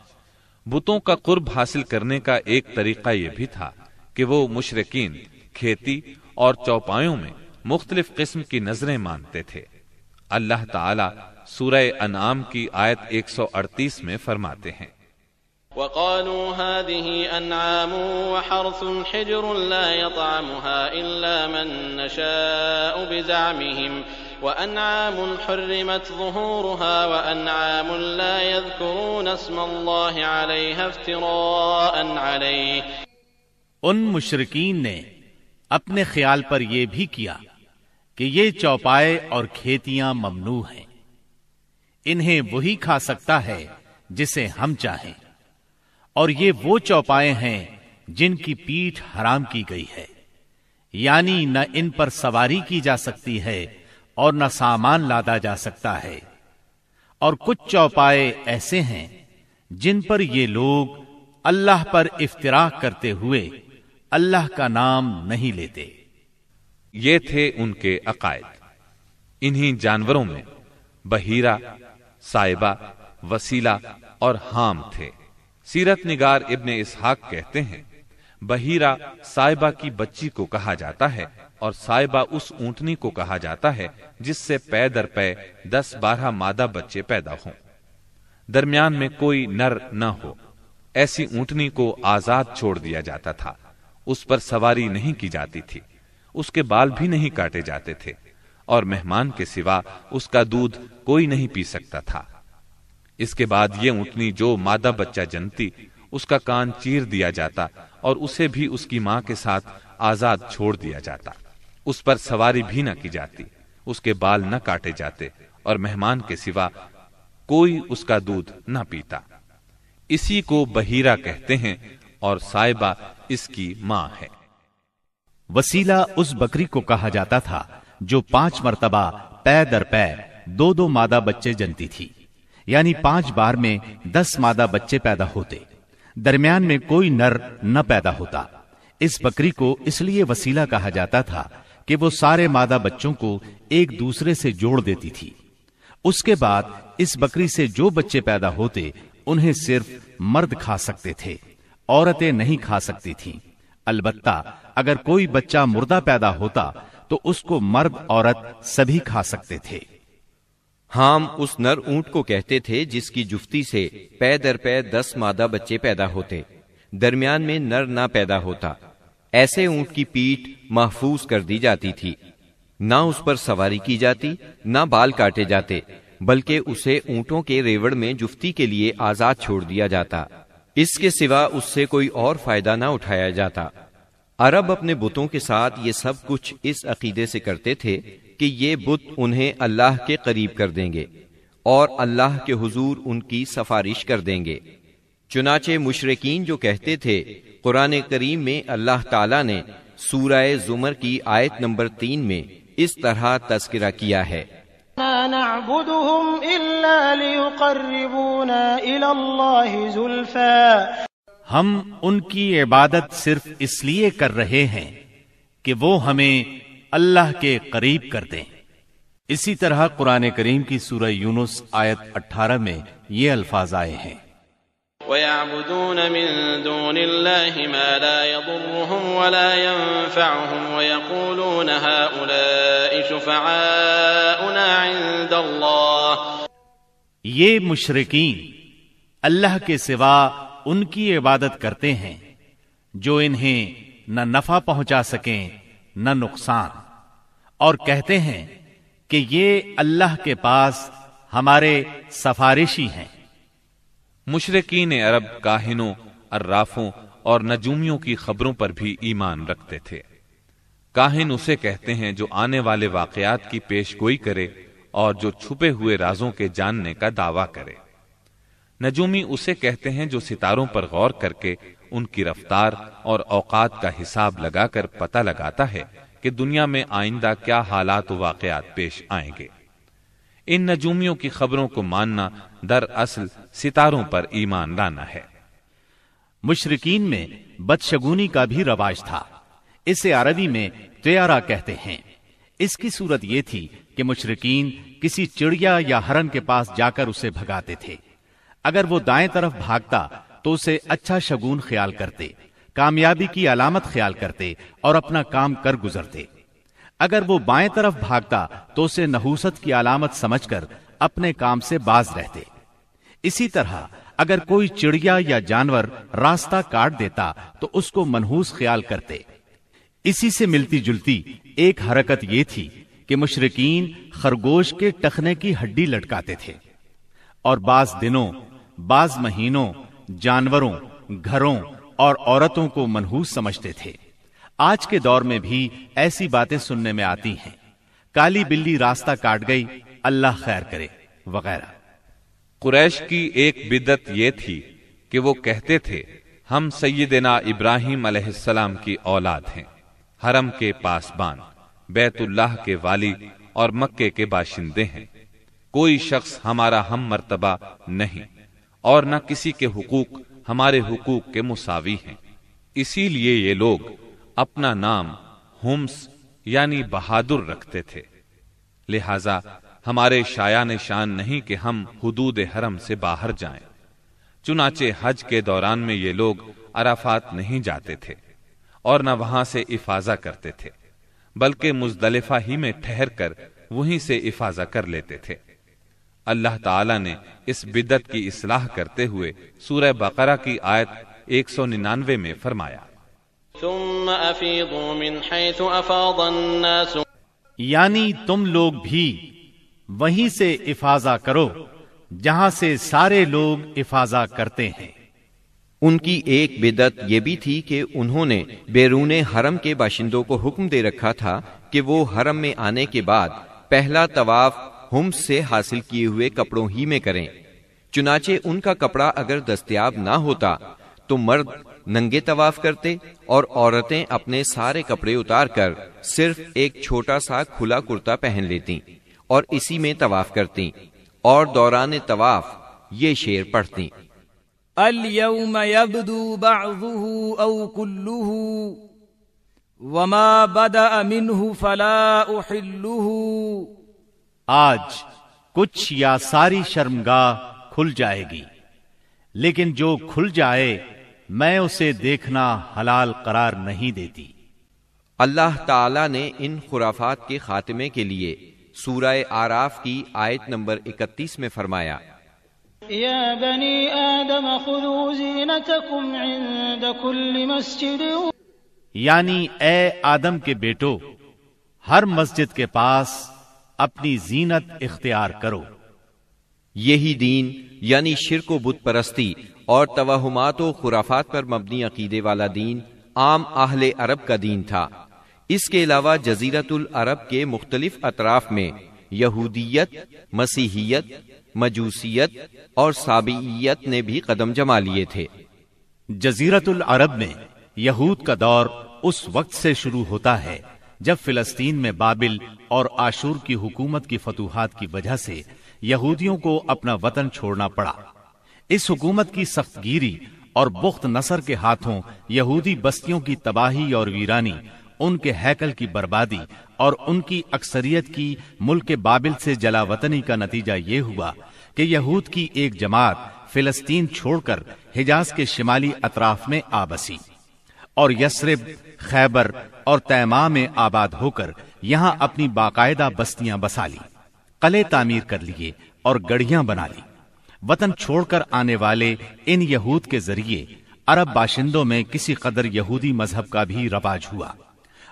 بتوں کا قرب حاصل کرنے کا ایک طریقہ یہ بھی تھا کہ وہ مشرکین کھیتی اور چوپایوں میں مختلف قسم کی نظریں مانتے تھے۔ اللہ تعالی سورہ انعام کی آیت 138 میں فرماتے ہیں،
وَقَالُوا هَٰذِهِ أَنْعَامٌ وَحَرْثٌ حِجْرٌ لَّا يَطْعَمُهَا إِلَّا مَن نَّشَاءُ بِزَعْمِهِمْ وَأَنْعَامٌ حُرِّمَتْ ظُهُورُهَا وَأَنْعَامٌ لَّا يَذْكُرُونَ اسْمَ اللَّهِ عَلَيْهَا افْتِرَاءً عَلَيْهِ۔
ان مشرکین نے اپنے خیال پر یہ بھی کیا کہ یہ چوپائے اور کھیتیاں ممنوع ہیں، انہیں وہی کھا سکتا ہے جسے ہم چاہیں، اور یہ وہ چوپائے ہیں جن کی پیٹھ حرام کی گئی ہے، یعنی نہ ان پر سواری کی جا سکتی ہے اور نہ سامان لادا جا سکتا ہے، اور کچھ چوپائے ایسے ہیں جن پر یہ لوگ اللہ پر افتراء کرتے ہوئے اللہ کا نام نہیں لیتے۔
یہ تھے ان کے عقائد۔ انہی جانوروں میں بحیرہ، سائبہ، وسیلہ اور حام تھے۔ سیرت نگار ابن اسحاق کہتے ہیں، بحیرہ سائبہ کی بچی کو کہا جاتا ہے، اور سائبہ اس اونٹنی کو کہا جاتا ہے جس سے پے در پے 10-12 مادہ بچے پیدا ہوں، درمیان میں کوئی نر نہ ہو۔ ایسی اونٹنی کو آزاد چھوڑ دیا جاتا تھا، اس پر سواری نہیں کی جاتی تھی، اس کے بال بھی نہیں کاٹے جاتے تھے، اور مہمان کے سوا اس کا دودھ کوئی نہیں پی سکتا تھا۔ اس کے بعد یہ اونٹنی جو مادہ بچہ جنتی، اس کا کان چیر دیا جاتا اور اسے بھی اس کی ماں کے ساتھ آزاد چھوڑ دیا جاتا، اس پر سواری بھی نہ کی جاتی، اس کے بال نہ کاٹے جاتے، اور مہمان کے سوا کوئی اس کا دودھ نہ پیتا۔ اسی کو بحیرہ کہتے ہیں، اور سائبہ اس کی ماں ہے۔
وسیلہ اس بکری کو کہا جاتا تھا جو 5 مرتبہ پے در پے 2 مادہ بچے جنتی تھی، یعنی 5 بار میں 10 مادہ بچے پیدا ہوتے، درمیان میں کوئی نر نہ پیدا ہوتا۔ اس بکری کو اس لیے وسیلہ کہا جاتا تھا کہ وہ سارے مادہ بچوں کو ایک دوسرے سے جوڑ دیتی تھی۔ اس کے بعد اس بکری سے جو بچے پیدا ہوتے انہیں صرف مرد کھا سکتے تھے، عورتیں نہیں کھا سکتی تھیں۔ البتہ اگر کوئی بچہ مردہ پیدا ہوتا تو اس کو مرد عورت سبھی کھا سکتے تھے۔
حام اس نر اونٹ کو کہتے تھے جس کی جفتی سے پے در پے 10 مادہ بچے پیدا ہوتے، درمیان میں نر نہ پیدا ہوتا۔ ایسے اونٹ کی پیٹھ محفوظ کر دی جاتی تھی، نہ اس پر سواری کی جاتی، نہ بال کاٹے جاتے، بلکہ اسے اونٹوں کے ریوڑ میں جفتی کے لیے آزاد چھوڑ دیا جاتا، اس کے سوا اس سے کوئی اور فائدہ نہ اٹھایا جاتا۔ عرب اپنے بتوں کے ساتھ یہ سب کچھ اس عقیدے سے کرتے تھے کہ یہ بت انہیں اللہ کے قریب کر دیں گے اور اللہ کے حضور ان کی سفارش کر دیں گے۔ چنانچہ مشرکین جو کہتے تھے، قرآن کریم میں اللہ تعالیٰ نے سورہ زمر کی آیت نمبر 3 میں اس طرح تذکرہ کیا ہے،
ما نعبدهم إلا ليقربونا إلى الله زلفى۔
ہم ان کی عبادت صرف اس لیے کر رہے ہیں کہ وہ ہمیں اللہ کے قریب کر دیں۔ اسی طرح قرآن کریم کی سورہ یونس آیت 18 میں یہ الفاظ آئے ہیں،
وَيَعْبُدُونَ مِن دُونِ اللَّهِ مَا لَا يَضُرُّهُمْ وَلَا يَنفَعُهُمْ وَيَقُولُونَ هَؤُلَاءِ شُفَعَاؤُنَا عِندَ اللَّهِ۔
یہ مشرکین اللہ کے سوا ان کی عبادت کرتے ہیں جو انہیں نہ نفع پہنچا سکیں نہ نقصان، اور کہتے ہیں کہ یہ اللہ کے پاس ہمارے سفارشی ہیں۔
مشرکین عرب کاہنوں، عرافوں اور نجومیوں کی خبروں پر بھی ایمان رکھتے تھے۔ کاہن اسے کہتے ہیں جو آنے والے واقعات کی پیش گوئی کرے اور جو چھپے ہوئے رازوں کے جاننے کا دعویٰ کرے۔ نجومی اسے کہتے ہیں جو ستاروں پر غور کر کے ان کی رفتار اور اوقات کا حساب لگا کر پتہ لگاتا ہے کہ دنیا میں آئندہ کیا حالات و واقعات پیش آئیں گے۔ ان نجومیوں کی خبروں کو ماننا دراصل ستاروں پر ایمان لانا ہے۔
مشرکین میں بدشگونی کا بھی رواج تھا، اسے عربی میں طیارہ کہتے ہیں۔ اس کی صورت یہ تھی کہ مشرکین کسی چڑیا یا ہرن کے پاس جا کر اسے بھگاتے تھے۔ اگر وہ دائیں طرف بھاگتا تو اسے اچھا شگون خیال کرتے، کامیابی کی علامت خیال کرتے اور اپنا کام کر گزرتے۔ اگر وہ بائیں طرف بھاگتا تو اسے نحوست کی علامت سمجھ کر اپنے کام سے باز رہتے۔ اسی طرح اگر کوئی چڑیا یا جانور راستہ کاٹ دیتا تو اس کو منحوس خیال کرتے۔ اسی سے ملتی جلتی ایک حرکت یہ تھی کہ مشرکین خرگوش کے ٹخنے کی ہڈی لٹکاتے تھے اور بعض دنوں، بعض مہینوں، جانوروں، گھروں اور عورتوں کو منحوس سمجھتے تھے۔ آج کے دور میں بھی ایسی باتیں سننے میں آتی ہیں، کالی بلی راستہ کاٹ گئی، اللہ خیر کرے وغیرہ۔
قریش کی ایک بدعت یہ تھی کہ وہ کہتے تھے ہم سیدنا ابراہیم علیہ السلام کی اولاد ہیں، حرم کے پاسبان، بیت اللہ کے والی اور مکے کے باشندے ہیں، کوئی شخص ہمارا ہم مرتبہ نہیں اور نہ کسی کے حقوق ہمارے حقوق کے مساوی ہیں۔ اسی لیے یہ لوگ اپنا نام ہمس یعنی بہادر رکھتے تھے، لہذا ہمارے شایان شان نہیں کہ ہم حدود حرم سے باہر جائیں۔ چنانچہ حج کے دوران میں یہ لوگ عرفات نہیں جاتے تھے اور نہ وہاں سے افاضہ کرتے تھے، بلکہ مزدلفہ ہی میں ٹھہر کر وہیں سے افاضہ کر لیتے تھے۔ اللہ تعالی نے اس بدعت کی اصلاح کرتے ہوئے سورہ بقرہ کی آیت 199 میں فرمایا،
ثم افیضوا من حیث افاض الناس،
یعنی تم لوگ بھی وہیں سے افاضہ کرو جہاں سے سارے لوگ افاضہ کرتے ہیں۔
ان کی ایک بدعت یہ بھی تھی کہ انہوں نے بیرون حرم کے باشندوں کو حکم دے رکھا تھا کہ وہ حرم میں آنے کے بعد پہلا طواف ہمس سے حاصل کیے ہوئے کپڑوں ہی میں کریں۔ چنانچہ ان کا کپڑا اگر دستیاب نہ ہوتا تو مرد ننگے طواف کرتے اور عورتیں اپنے سارے کپڑے اتار کر صرف ایک چھوٹا سا کھلا کرتا پہن لیتیں اور اسی میں طواف کرتیں اور دوران طواف یہ شعر پڑھتیں،
اليوم يبدو بعضه او كله وما بدأ منه فلا احله،
آج کچھ یا ساری شرمگاہ کھل جائے گی، لیکن جو کھل جائے میں اسے دیکھنا حلال قرار نہیں دیتی۔
اللہ تعالی نے ان خرافات کے خاتمے کے لیے سورہ آراف کی آیت نمبر 31 میں فرمایا،
یا بنی آدم خذوا زینتکم عند کل مسجد،
یعنی اے آدم کے بیٹو، ہر مسجد کے پاس اپنی زینت اختیار کرو۔
یہی دین یعنی شرک و بت پرستی اور توہمات و خرافات پر مبنی عقیدے والا دین عام اہل عرب کا دین تھا۔ اس کے علاوہ جزیرۃ العرب کے مختلف اطراف میں یہودیت، مسیحیت، مجوسیت اور سابعیت نے بھی قدم جما لیے تھے۔
جزیرۃ العرب میں یہود کا دور اس وقت سے شروع ہوتا ہے جب فلسطین میں بابل اور آشور کی حکومت کی فتوحات کی وجہ سے یہودیوں کو اپنا وطن چھوڑنا پڑا۔ اس حکومت کی سخت گیری اور بخت نصر کے ہاتھوں یہودی بستیوں کی تباہی اور ویرانی، ان کے ہیکل کی بربادی اور ان کی اکثریت کی ملک بابل سے جلا وطنی کا نتیجہ یہ ہوا کہ یہود کی ایک جماعت فلسطین چھوڑ کر حجاز کے شمالی اطراف میں آ بسی اور یثرب، خیبر اور تیماء میں آباد ہو کر یہاں اپنی باقاعدہ بستیاں بسا لی، قلعے تعمیر کر لیے اور گڑھیاں بنا لی۔ وطن چھوڑ کر آنے والے ان یہود کے ذریعے عرب باشندوں میں کسی قدر یہودی مذہب کا بھی رواج ہوا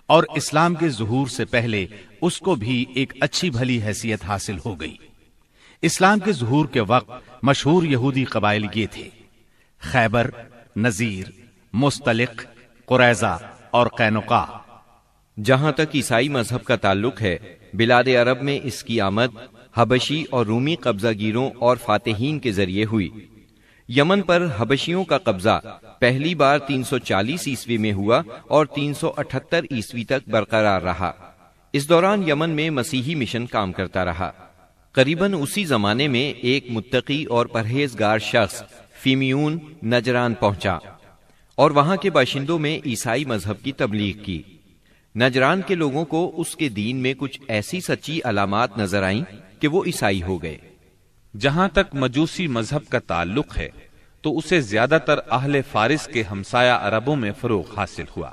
اور اسلام کے ظہور سے پہلے اس کو بھی ایک اچھی بھلی حیثیت حاصل ہو گئی۔ اسلام کے ظہور کے وقت مشہور یہودی قبائل یہ تھے: خیبر، نذیر، مستلق، قریظہ اور قینقاع۔
جہاں تک عیسائی مذہب کا تعلق ہے، بلاد عرب میں اس کی آمد حبشی اور رومی قبضہ گیروں اور فاتحین کے ذریعے ہوئی۔ یمن پر حبشیوں کا قبضہ پہلی بار 340 عیسوی میں ہوا اور 378 عیسوی تک برقرار رہا۔ اس دوران یمن میں مسیحی مشن کام کرتا رہا۔ قریباً اسی زمانے میں ایک متقی اور پرہیزگار شخص فیمیون نجران پہنچا اور وہاں کے باشندوں میں عیسائی مذہب کی تبلیغ کی۔ نجران کے لوگوں کو اس کے دین میں کچھ ایسی سچی علامات نظر آئیں کہ وہ عیسائی ہو گئے۔
جہاں تک مجوسی مذہب کا تعلق ہے تو اسے زیادہ تر اہل فارس کے ہمسایہ عربوں میں فروغ حاصل ہوا،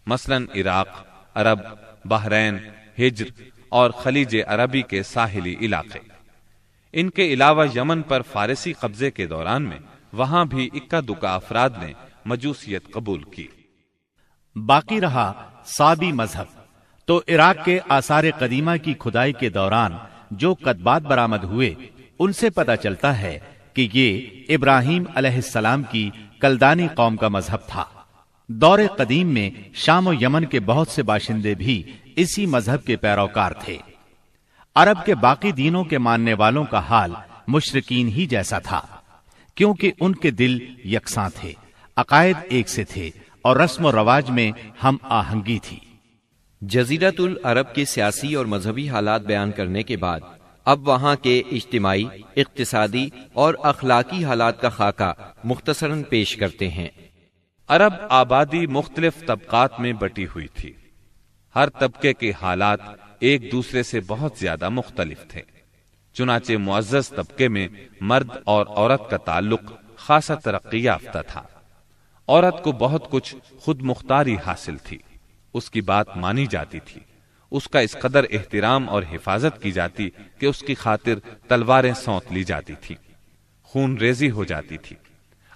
مثلا عراق، عرب، بحرین، ہجر اور خلیج عربی کے ساحلی علاقے۔ ان کے علاوہ یمن پر فارسی قبضے کے دوران میں وہاں بھی اکا دکا افراد نے مجوسیت قبول کی۔
باقی رہا صابی مذہب، تو عراق کے آثار قدیمہ کی کھدائی کے دوران جو کتبات برآمد ہوئے ان سے پتہ چلتا ہے کہ یہ ابراہیم علیہ السلام کی کلدانی قوم کا مذہب تھا۔ دور قدیم میں شام و یمن کے بہت سے باشندے بھی اسی مذہب کے پیروکار تھے۔ عرب کے باقی دینوں کے ماننے والوں کا حال مشرکین ہی جیسا تھا، کیونکہ ان کے دل یکساں تھے، عقائد ایک سے تھے اور رسم و رواج میں ہم آہنگی تھی۔
جزیرۃ العرب کے سیاسی اور مذہبی حالات بیان کرنے کے بعد اب وہاں کے اجتماعی، اقتصادی اور اخلاقی حالات کا خاکہ مختصراً پیش کرتے ہیں۔
عرب آبادی مختلف طبقات میں بٹی ہوئی تھی۔ ہر طبقے کے حالات ایک دوسرے سے بہت زیادہ مختلف تھے۔ چنانچہ معزز طبقے میں مرد اور عورت کا تعلق خاصا ترقی یافتہ تھا۔ عورت کو بہت کچھ خود مختاری حاصل تھی، اس کی بات مانی جاتی تھی، اس کا اس قدر احترام اور حفاظت کی جاتی کہ اس کی خاطر تلواریں سونت لی جاتی تھی، خون ریزی ہو جاتی تھی۔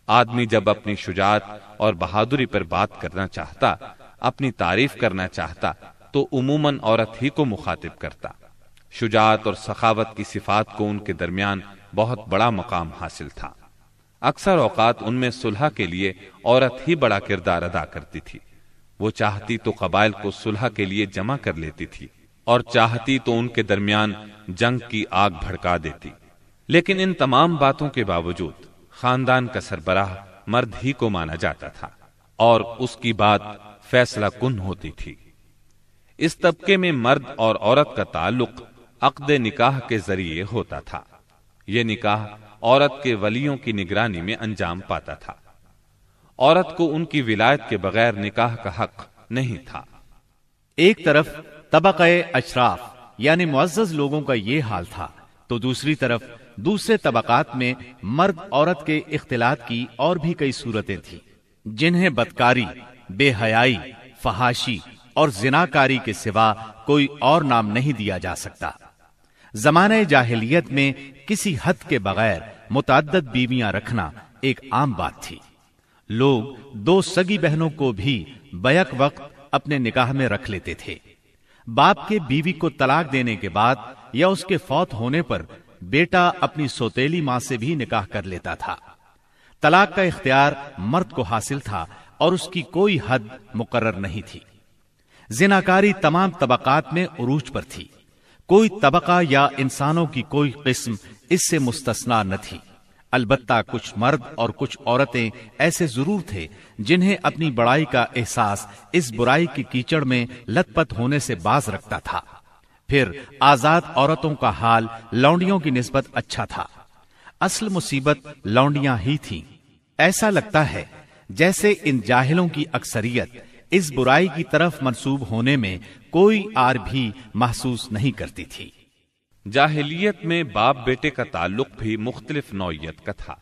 آدمی جب اپنی شجاعت اور بہادری پر بات کرنا چاہتا، اپنی تعریف کرنا چاہتا تو عموماً عورت ہی کو مخاطب کرتا۔ شجاعت اور سخاوت کی صفات کو ان کے درمیان بہت بڑا مقام حاصل تھا۔ اکثر اوقات ان میں صلح کے لیے عورت ہی بڑا کردار ادا کرتی تھی۔ وہ چاہتی تو قبائل کو صلح کے لیے جمع کر لیتی تھی اور چاہتی تو ان کے درمیان جنگ کی آگ بھڑکا دیتی۔ لیکن ان تمام باتوں کے باوجود خاندان کا سربراہ مرد ہی کو مانا جاتا تھا اور اس کی بات فیصلہ کن ہوتی تھی۔ اس طبقے میں مرد اور عورت کا تعلق عقد نکاح کے ذریعے ہوتا تھا۔ یہ نکاح عورت کے ولیوں کی نگرانی میں انجام پاتا تھا۔ عورت کو ان کی ولایت کے بغیر نکاح کا حق نہیں تھا۔
ایک طرف طبقہ اشراف یعنی معزز لوگوں کا یہ حال تھا، تو دوسری طرف دوسرے طبقات میں مرد عورت کے اختلاط کی اور بھی کئی صورتیں تھیں، جنہیں بدکاری، بے حیائی، فحاشی اور زناکاری کے سوا کوئی اور نام نہیں دیا جا سکتا۔ زمانہ جاہلیت میں کسی حد کے بغیر متعدد بیویاں رکھنا ایک عام بات تھی۔ لوگ دو سگی بہنوں کو بھی بیک وقت اپنے نکاح میں رکھ لیتے تھے۔ باپ کے بیوی کو طلاق دینے کے بعد یا اس کے فوت ہونے پر بیٹا اپنی سوتیلی ماں سے بھی نکاح کر لیتا تھا۔ طلاق کا اختیار مرد کو حاصل تھا اور اس کی کوئی حد مقرر نہیں تھی۔ زناکاری تمام طبقات میں عروج پر تھی، کوئی طبقہ یا انسانوں کی کوئی قسم اس سے مستثنا نہ تھی۔ البتہ کچھ مرد اور کچھ عورتیں ایسے ضرور تھے جنہیں اپنی بڑائی کا احساس اس برائی کی کیچڑ میں لت پت ہونے سے باز رکھتا تھا۔ پھر آزاد عورتوں کا حال لونڈیوں کی نسبت اچھا تھا۔ اصل مصیبت لونڈیاں ہی تھیں۔ ایسا لگتا ہے جیسے ان جاہلوں کی اکثریت اس برائی کی طرف منسوب ہونے میں کوئی آر بھی محسوس نہیں کرتی تھی۔
جاہلیت میں باپ بیٹے کا تعلق بھی مختلف نوعیت کا تھا۔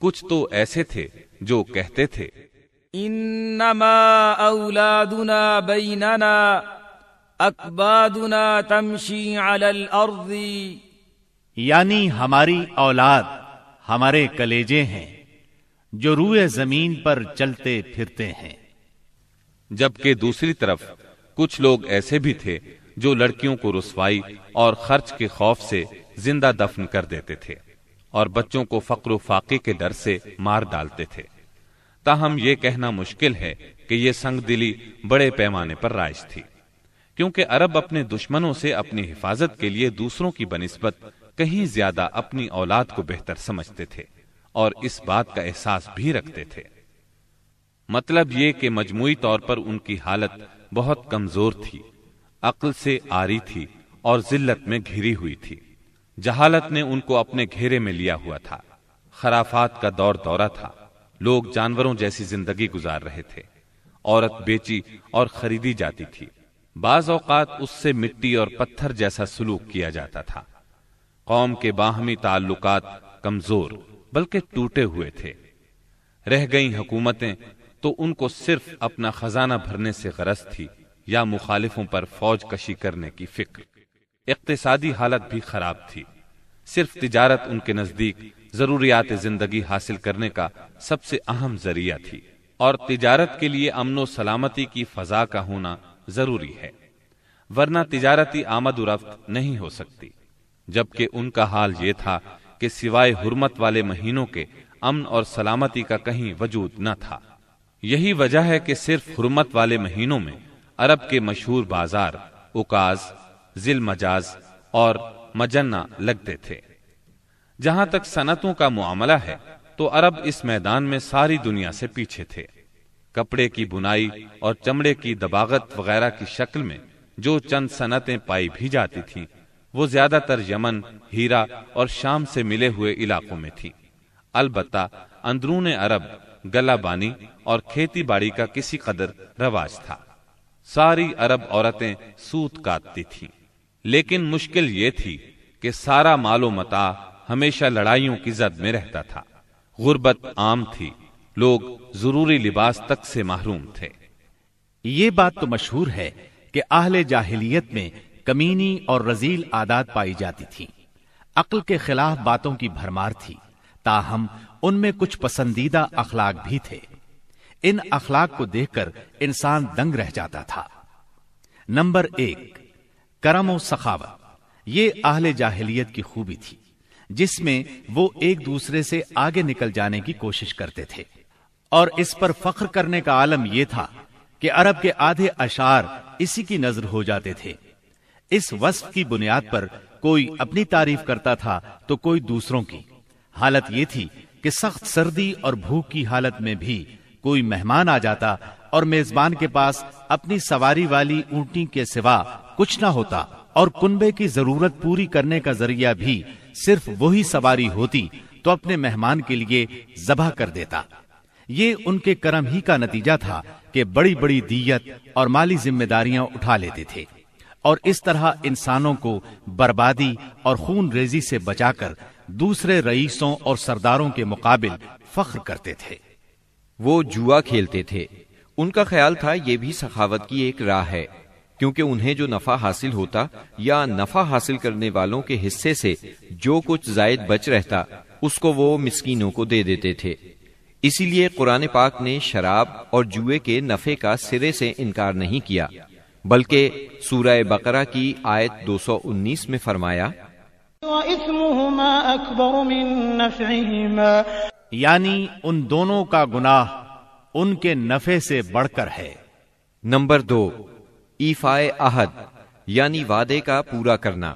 کچھ تو ایسے تھے جو کہتے تھے
انما اولادنا بیننا اکبادنا تمشی علی الارض،
یعنی ہماری اولاد ہمارے کلیجے ہیں جو روئے زمین پر چلتے پھرتے ہیں۔
جبکہ دوسری طرف کچھ لوگ ایسے بھی تھے جو لڑکیوں کو رسوائی اور خرچ کے خوف سے زندہ دفن کر دیتے تھے اور بچوں کو فقر و فاقے کے ڈر سے مار ڈالتے تھے۔ تاہم یہ کہنا مشکل ہے کہ یہ سنگ دلی بڑے پیمانے پر رائج تھی، کیونکہ عرب اپنے دشمنوں سے اپنی حفاظت کے لیے دوسروں کی بنسبت کہیں زیادہ اپنی اولاد کو بہتر سمجھتے تھے اور اس بات کا احساس بھی رکھتے تھے۔ مطلب یہ کہ مجموعی طور پر ان کی حالت بہت کمزور تھی، عقل سے عاری تھی اور ذلت میں گھری ہوئی تھی۔ جہالت نے ان کو اپنے گھیرے میں لیا ہوا تھا۔ خرافات کا دور دورہ تھا، لوگ جانوروں جیسی زندگی گزار رہے تھے، عورت بیچی اور خریدی جاتی تھی، بعض اوقات اس سے مٹی اور پتھر جیسا سلوک کیا جاتا تھا۔ قوم کے باہمی تعلقات کمزور بلکہ ٹوٹے ہوئے تھے۔ رہ گئیں حکومتیں تو ان کو صرف اپنا خزانہ بھرنے سے غرض تھی یا مخالفوں پر فوج کشی کرنے کی فکر۔ اقتصادی حالت بھی خراب تھی۔ صرف تجارت ان کے نزدیک ضروریات زندگی حاصل کرنے کا سب سے اہم ذریعہ تھی، اور تجارت کے لیے امن و سلامتی کی فضا کا ہونا ضروری ہے، ورنہ تجارتی آمد و رفت نہیں ہو سکتی۔ جبکہ ان کا حال یہ تھا کہ سوائے حرمت والے مہینوں کے امن اور سلامتی کا کہیں وجود نہ تھا۔ یہی وجہ ہے کہ صرف حرمت والے مہینوں میں عرب کے مشہور بازار اکاز، ذی المجاز اور مجنہ لگتے تھے۔ جہاں تک صنعتوں کا معاملہ ہے تو عرب اس میدان میں ساری دنیا سے پیچھے تھے۔ کپڑے کی بنائی اور چمڑے کی دباغت وغیرہ کی شکل میں جو چند صنعتیں پائی بھی جاتی تھیں وہ زیادہ تر یمن، ہیرا اور شام سے ملے ہوئے علاقوں میں تھی۔ البتہ اندرون عرب گلہ بانی اور کھیتی باڑی کا کسی قدر رواج تھا۔ ساری عرب عورتیں سوت کاٹتی تھیں، لیکن مشکل یہ تھی کہ سارا مال و متاع ہمیشہ لڑائیوں کی زد میں رہتا تھا۔ غربت عام تھی، لوگ ضروری لباس تک سے محروم تھے۔
یہ بات تو مشہور ہے کہ اہل جاہلیت میں کمینی اور رذیل عادات پائی جاتی تھی، عقل کے خلاف باتوں کی بھرمار تھی، تاہم ان میں کچھ پسندیدہ اخلاق بھی تھے۔ ان اخلاق کو دیکھ کر انسان دنگ رہ جاتا تھا۔ نمبر 1، کرم و سخاوت۔ یہ اہل جاہلیت کی خوبی تھی جس میں وہ ایک دوسرے سے آگے نکل جانے کی کوشش کرتے تھے، اور اس پر فخر کرنے کا عالم یہ تھا کہ عرب کے آدھے اشعار اسی کی نظر ہو جاتے تھے۔ اس وصف کی بنیاد پر کوئی اپنی تعریف کرتا تھا تو کوئی دوسروں کی۔ حالت یہ تھی کہ سخت سردی اور بھوک کی حالت میں بھی کوئی مہمان آ جاتا اور میزبان کے پاس اپنی سواری والی اونٹنی کے سوا کچھ نہ ہوتا، اور کنبے کی ضرورت پوری کرنے کا ذریعہ بھی صرف وہی سواری ہوتی تو اپنے مہمان کے لیے ذبح کر دیتا۔ یہ ان کے کرم ہی کا نتیجہ تھا کہ بڑی بڑی دیت اور مالی ذمہ داریاں اٹھا لیتے تھے، اور اس طرح انسانوں کو بربادی اور خون ریزی سے بچا کر دوسرے رئیسوں اور سرداروں کے مقابل فخر کرتے تھے۔
وہ جوا کھیلتے تھے۔ ان کا خیال تھا یہ بھی سخاوت کی ایک راہ ہے، کیونکہ انہیں جو نفع حاصل ہوتا یا نفع حاصل کرنے والوں کے حصے سے جو کچھ زائد بچ رہتا اس کو وہ مسکینوں کو دے دیتے تھے۔ اسی لیے قرآن پاک نے شراب اور جوئے کے نفع کا سرے سے انکار نہیں کیا، بلکہ سورہ بقرہ کی آیت 219 میں فرمایا
وَإِثْمُهُمَا أَكْبَرُ مِن نَّفْعِهِمَا،
یعنی ان دونوں کا گناہ ان کے نفع سے بڑھ کر ہے۔
نمبر 2، ایفائے عہد یعنی وعدے کا پورا کرنا۔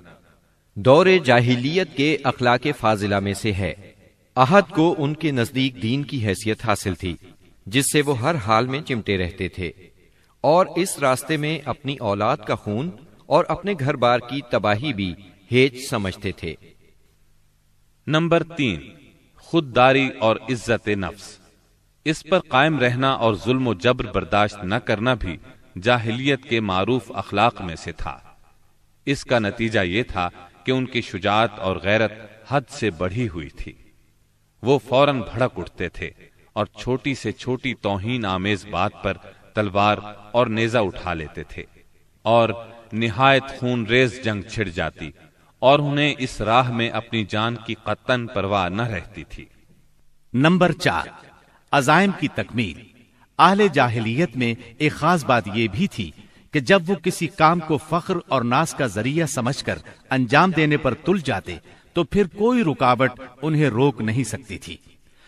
دور جاہلیت کے اخلاق فاضلہ میں سے ہے۔ عہد کو ان کے نزدیک دین کی حیثیت حاصل تھی، جس سے وہ ہر حال میں چمٹے رہتے تھے، اور اس راستے میں اپنی اولاد کا خون اور اپنے گھر بار کی تباہی بھی ہیج سمجھتے تھے۔
نمبر 3، خودداری اور عزت نفس۔ اس پر قائم رہنا اور ظلم و جبر برداشت نہ کرنا بھی جاہلیت کے معروف اخلاق میں سے تھا۔ اس کا نتیجہ یہ تھا کہ ان کی شجاعت اور غیرت حد سے بڑھی ہوئی تھی۔ وہ فوراً بھڑک اٹھتے تھے اور چھوٹی سے چھوٹی توہین آمیز بات پر تلوار اور نیزہ اٹھا لیتے تھے، اور نہایت خون ریز جنگ چھڑ جاتی اور انہیں اس راہ میں اپنی جان کی قطعاً پرواہ نہ رہتی تھی۔
نمبر 4، عزائم کی تکمیل۔ اہل جاہلیت میں ایک خاص بات یہ بھی تھی کہ جب وہ کسی کام کو فخر اور ناز کا ذریعہ سمجھ کر انجام دینے پر تل جاتے تو پھر کوئی رکاوٹ انہیں روک نہیں سکتی تھی۔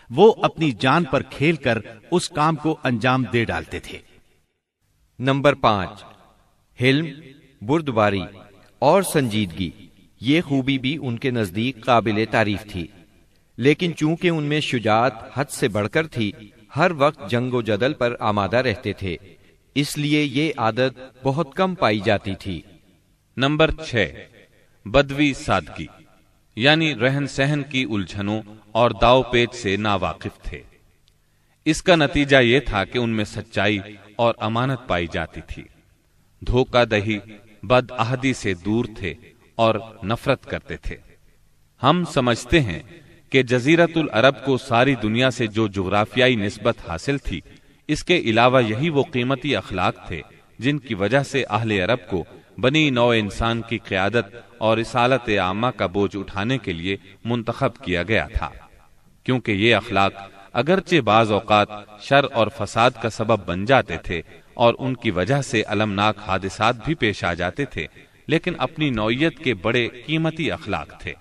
وہ اپنی جان پر کھیل کر اس کام کو انجام دے ڈالتے تھے۔
نمبر 5، حلم، بردباری اور سنجیدگی۔ یہ خوبی بھی ان کے نزدیک قابل تعریف تھی، لیکن چونکہ ان میں شجاعت حد سے بڑھ کر تھی، ہر وقت جنگ و جدل پر آمادہ رہتے تھے، اس لیے یہ عادت بہت کم پائی جاتی تھی۔
نمبر 6، بدوی سادگی، یعنی رہن سہن کی الجھنوں اور داؤ پیچ سے ناواقف تھے۔ اس کا نتیجہ یہ تھا کہ ان میں سچائی اور امانت پائی جاتی تھی۔ دھوکہ دہی، بد عہدی سے دور تھے اور نفرت کرتے تھے۔ ہم سمجھتے ہیں کہ جزیرت العرب کو ساری دنیا سے جو جغرافیائی نسبت حاصل تھی، اس کے علاوہ یہی وہ قیمتی اخلاق تھے جن کی وجہ سے اہل عرب کو بنی نوع انسان کی قیادت اور رسالت عامہ کا بوجھ اٹھانے کے لیے منتخب کیا گیا تھا، کیونکہ یہ اخلاق اگرچہ بعض اوقات شر اور فساد کا سبب بن جاتے تھے اور ان کی وجہ سے المناک حادثات بھی پیش آ جاتے تھے، لیکن اپنی نوعیت کے بڑے قیمتی اخلاق تھے۔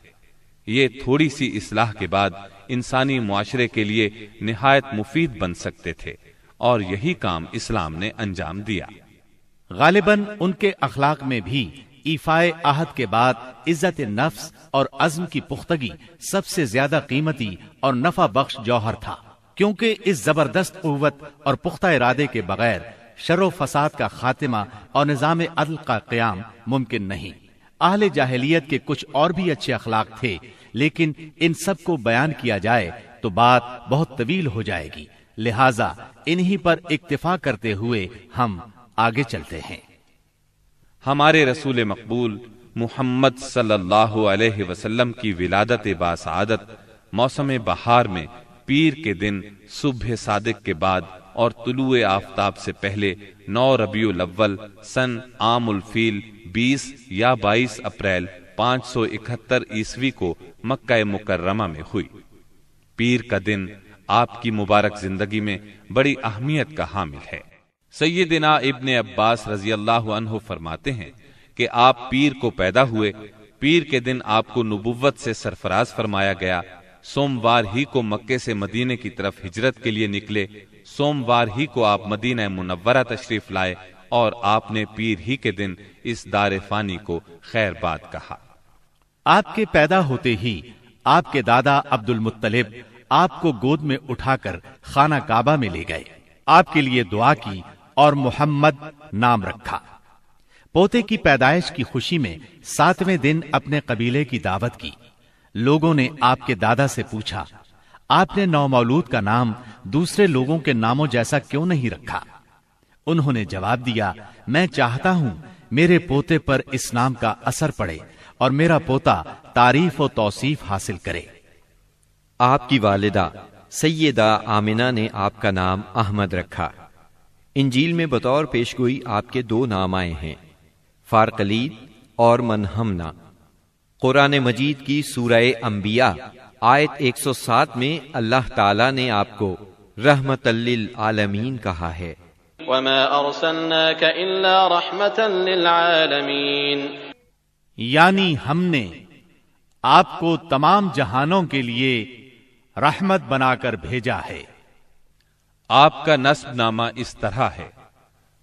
یہ تھوڑی سی اصلاح کے بعد انسانی معاشرے کے لیے نہایت مفید بن سکتے تھے، اور یہی کام اسلام نے انجام دیا۔
غالباً ان کے اخلاق میں بھی ایفائے عہد کے بعد عزت نفس اور عزم کی پختگی سب سے زیادہ قیمتی اور نفع بخش جوہر تھا، کیونکہ اس زبردست قوت اور پختہ ارادے کے بغیر شر و فساد کا خاتمہ اور نظام عدل کا قیام ممکن نہیں۔ اہل جاہلیت کے کچھ اور بھی اچھے اخلاق تھے، لیکن ان سب کو بیان کیا جائے تو بات بہت طویل ہو جائے گی، لہذا انہی پر اکتفا کرتے ہوئے ہم آگے چلتے ہیں۔
ہمارے رسول مقبول محمد صلی اللہ علیہ وسلم کی ولادت باسعادت موسم بہار میں پیر کے دن صبح صادق کے بعد اور طلوع آفتاب سے پہلے 9 ربیع الاول سن عام الفیل 20 یا 22 اپریل 571 عیسوی کو مکہ مکرمہ میں ہوئی۔ پیر کا دن آپ کی مبارک زندگی میں بڑی اہمیت کا حامل ہے۔ سیدنا ابن عباس رضی اللہ عنہ فرماتے ہیں کہ آپ پیر کو پیدا ہوئے، پیر کے دن آپ کو نبوت سے سرفراز فرمایا گیا، سوموار ہی کو مکے سے مدینے کی طرف ہجرت کے لیے نکلے، سوموار ہی کو آپ مدینہ منورہ تشریف لائے، اور آپ نے پیر ہی کے دن اس دار فانی کو خیر باد کہا۔
آپ کے پیدا ہوتے ہی آپ کے دادا عبد المطلب آپ کو گود میں اٹھا کر خانہ کعبہ میں لے گئے، آپ کے لیے دعا کی اور محمد نام رکھا۔ پوتے کی پیدائش کی خوشی میں 7ویں دن اپنے قبیلے کی دعوت کی۔ لوگوں نے آپ کے دادا سے پوچھا، آپ نے نومولود کا نام دوسرے لوگوں کے ناموں جیسا کیوں نہیں رکھا؟ انہوں نے جواب دیا، میں چاہتا ہوں میرے پوتے پر اس نام کا اثر پڑے اور میرا پوتا تعریف و توصیف حاصل کرے۔
آپ کی والدہ سیدہ آمنہ نے آپ کا نام احمد رکھا۔ انجیل میں بطور پیشگوئی آپ کے 2 نام آئے ہیں، فارقلید اور منہمنا۔ قرآن مجید کی سورہ انبیاء آیت 107 میں اللہ تعالیٰ نے آپ کو رحمت للعالمین کہا ہے۔
وَمَا أَرْسَلْنَاكَ إِلَّا رَحْمَةً لِلْعَالَمِينَ،
یعنی ہم نے آپ کو تمام جہانوں کے لیے رحمت بنا کر بھیجا ہے۔
آپ کا نسب نامہ اس طرح ہے: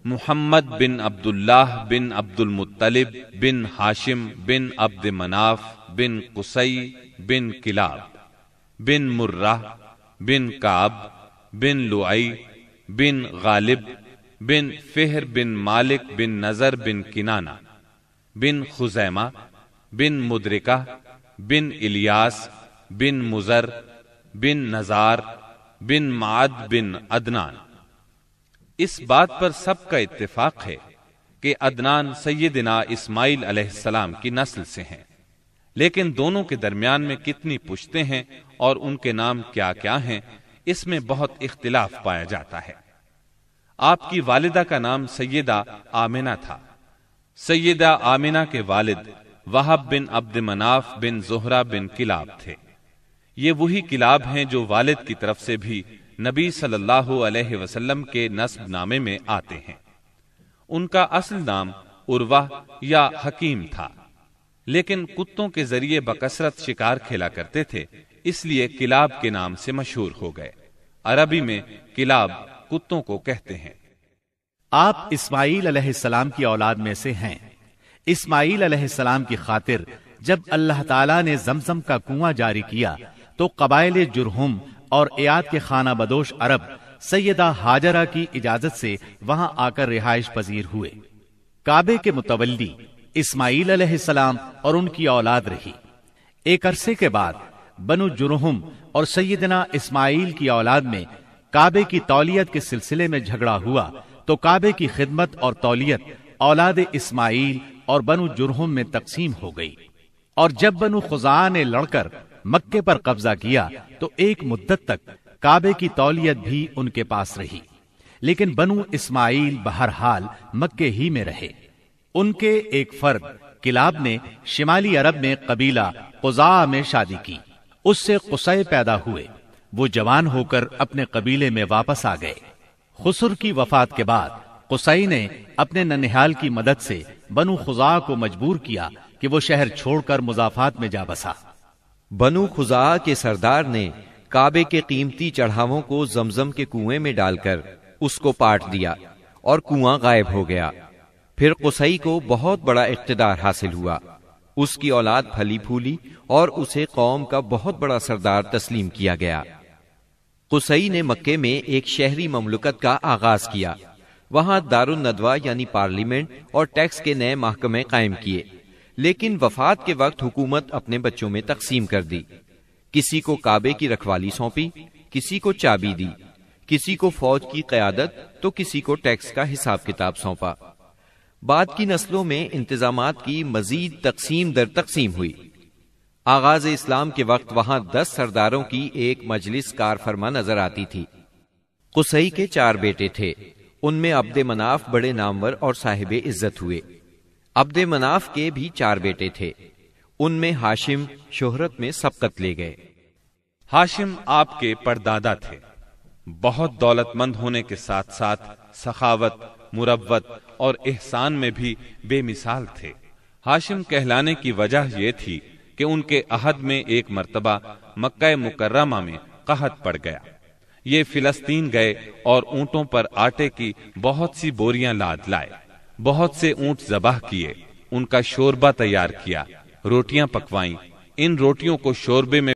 محمد بن عبداللہ بن عبد المطلب بن ہاشم بن عبد مناف بن قصی بن کلاب بن مرہ بن کعب بن لعی بن غالب بن فہر بن مالک بن نظر بن کنانہ بن خزیمہ بن مدرکہ بن الیاس بن مزر بن نزار بن معد بن عدنان۔ اس بات پر سب کا اتفاق ہے کہ عدنان سیدنا اسماعیل علیہ السلام کی نسل سے ہیں، لیکن دونوں کے درمیان میں کتنی پشتیں ہیں اور ان کے نام کیا کیا ہیں، اس میں بہت اختلاف پایا جاتا ہے۔ آپ کی والدہ کا نام سیدہ آمنہ تھا۔ سیدہ آمنہ کے والد وہب بن عبد مناف بن زہرہ بن کلاب تھے۔ یہ وہی کلاب ہیں جو والد کی طرف سے بھی نبی صلی اللہ علیہ وسلم کے نسب نامے میں آتے ہیں۔ ان کا اصل نام عروہ یا حکیم تھا، لیکن کتوں کے ذریعے بکثرت شکار کھیلا کرتے تھے، اس لیے کلاب کے نام سے مشہور ہو گئے۔ عربی میں کلاب کتوں کو کہتے ہیں۔
آپ اسماعیل علیہ السلام کی اولاد میں سے ہیں۔ اسماعیل علیہ السلام کی خاطر جب اللہ تعالیٰ نے زمزم کا کنواں جاری کیا تو قبائل جرہم اور ایاد کے خانہ بدوش عرب سیدہ ہاجرہ کی اجازت سے وہاں آ کر رہائش پذیر ہوئے۔ کعبے کے متولی اسماعیل علیہ السلام اور ان کی اولاد رہی۔ ایک عرصے کے بعد بنو جرہم اور سیدنا اسماعیل کی اولاد میں کعبے کی تولیت کے سلسلے میں جھگڑا ہوا تو کعبے کی خدمت اور تولیت اولاد اسماعیل اور بنو جرہم میں تقسیم ہو گئی، اور جب بنو خزاعہ نے لڑ کر مکے پر قبضہ کیا تو ایک مدت تک کعبے کی تولیت بھی ان کے پاس رہی، لیکن بنو اسماعیل بہرحال مکے ہی میں رہے۔ ان کے ایک فرد کلاب نے شمالی عرب میں قبیلہ قزاع میں شادی کی، اس سے قصی پیدا ہوئے، وہ جوان ہو کر اپنے قبیلے میں واپس آ گئے۔ خسر کی وفات کے بعد قصی نے اپنے ننھیال کی مدد سے بنو خزاعہ کو مجبور کیا کہ وہ شہر چھوڑ کر مضافات میں جا بسا۔
بنو خزاعہ کے سردار نے کعبے کے قیمتی چڑھاووں کو زمزم کے کنویں میں ڈال کر اس کو پاٹ دیا اور کنواں غائب ہو گیا۔ پھر قصی کو بہت بڑا اقتدار حاصل ہوا، اس کی اولاد پھلی پھولی اور اسے قوم کا بہت بڑا سردار تسلیم کیا گیا۔ قصی نے مکے میں ایک شہری مملکت کا آغاز کیا، وہاں دارالندوہ یعنی پارلیمنٹ اور ٹیکس کے نئے محکمے قائم کیے، لیکن وفات کے وقت حکومت اپنے بچوں میں تقسیم کر دی، کسی کو کعبے کی رکھوالی سونپی، کسی کو چابی دی، کسی کو فوج کی قیادت تو کسی کو ٹیکس کا حساب کتاب سونپا۔ بعد کی نسلوں میں انتظامات کی مزید تقسیم در تقسیم ہوئی۔ آغاز اسلام کے وقت وہاں 10 سرداروں کی ایک مجلس کار فرما نظر آتی تھی۔ قصی کے 4 بیٹے تھے، ان میں عبد مناف بڑے نامور اور صاحب عزت ہوئے۔ عبد مناف کے بھی 4 بیٹے تھے، ان میں ہاشم شہرت میں سبقت لے گئے۔
ہاشم آپ کے پردادا تھے، بہت دولت مند ہونے کے ساتھ ساتھ سخاوت، مروت اور احسان میں بھی بے مثال تھے۔ ہاشم کہلانے کی وجہ یہ تھی کہ ان کے عہد میں ایک مرتبہ مکہ مکرمہ میں قحط پڑ گیا۔ یہ فلسطین گئے اور اونٹوں پر آٹے کی بہت سی بوریاں لاد لائے، بہت سے اونٹ ذبح کیے، ان کا شوربہ تیار کیا، روٹیاں پکوائیں، ان روٹیوں کو شوربے میں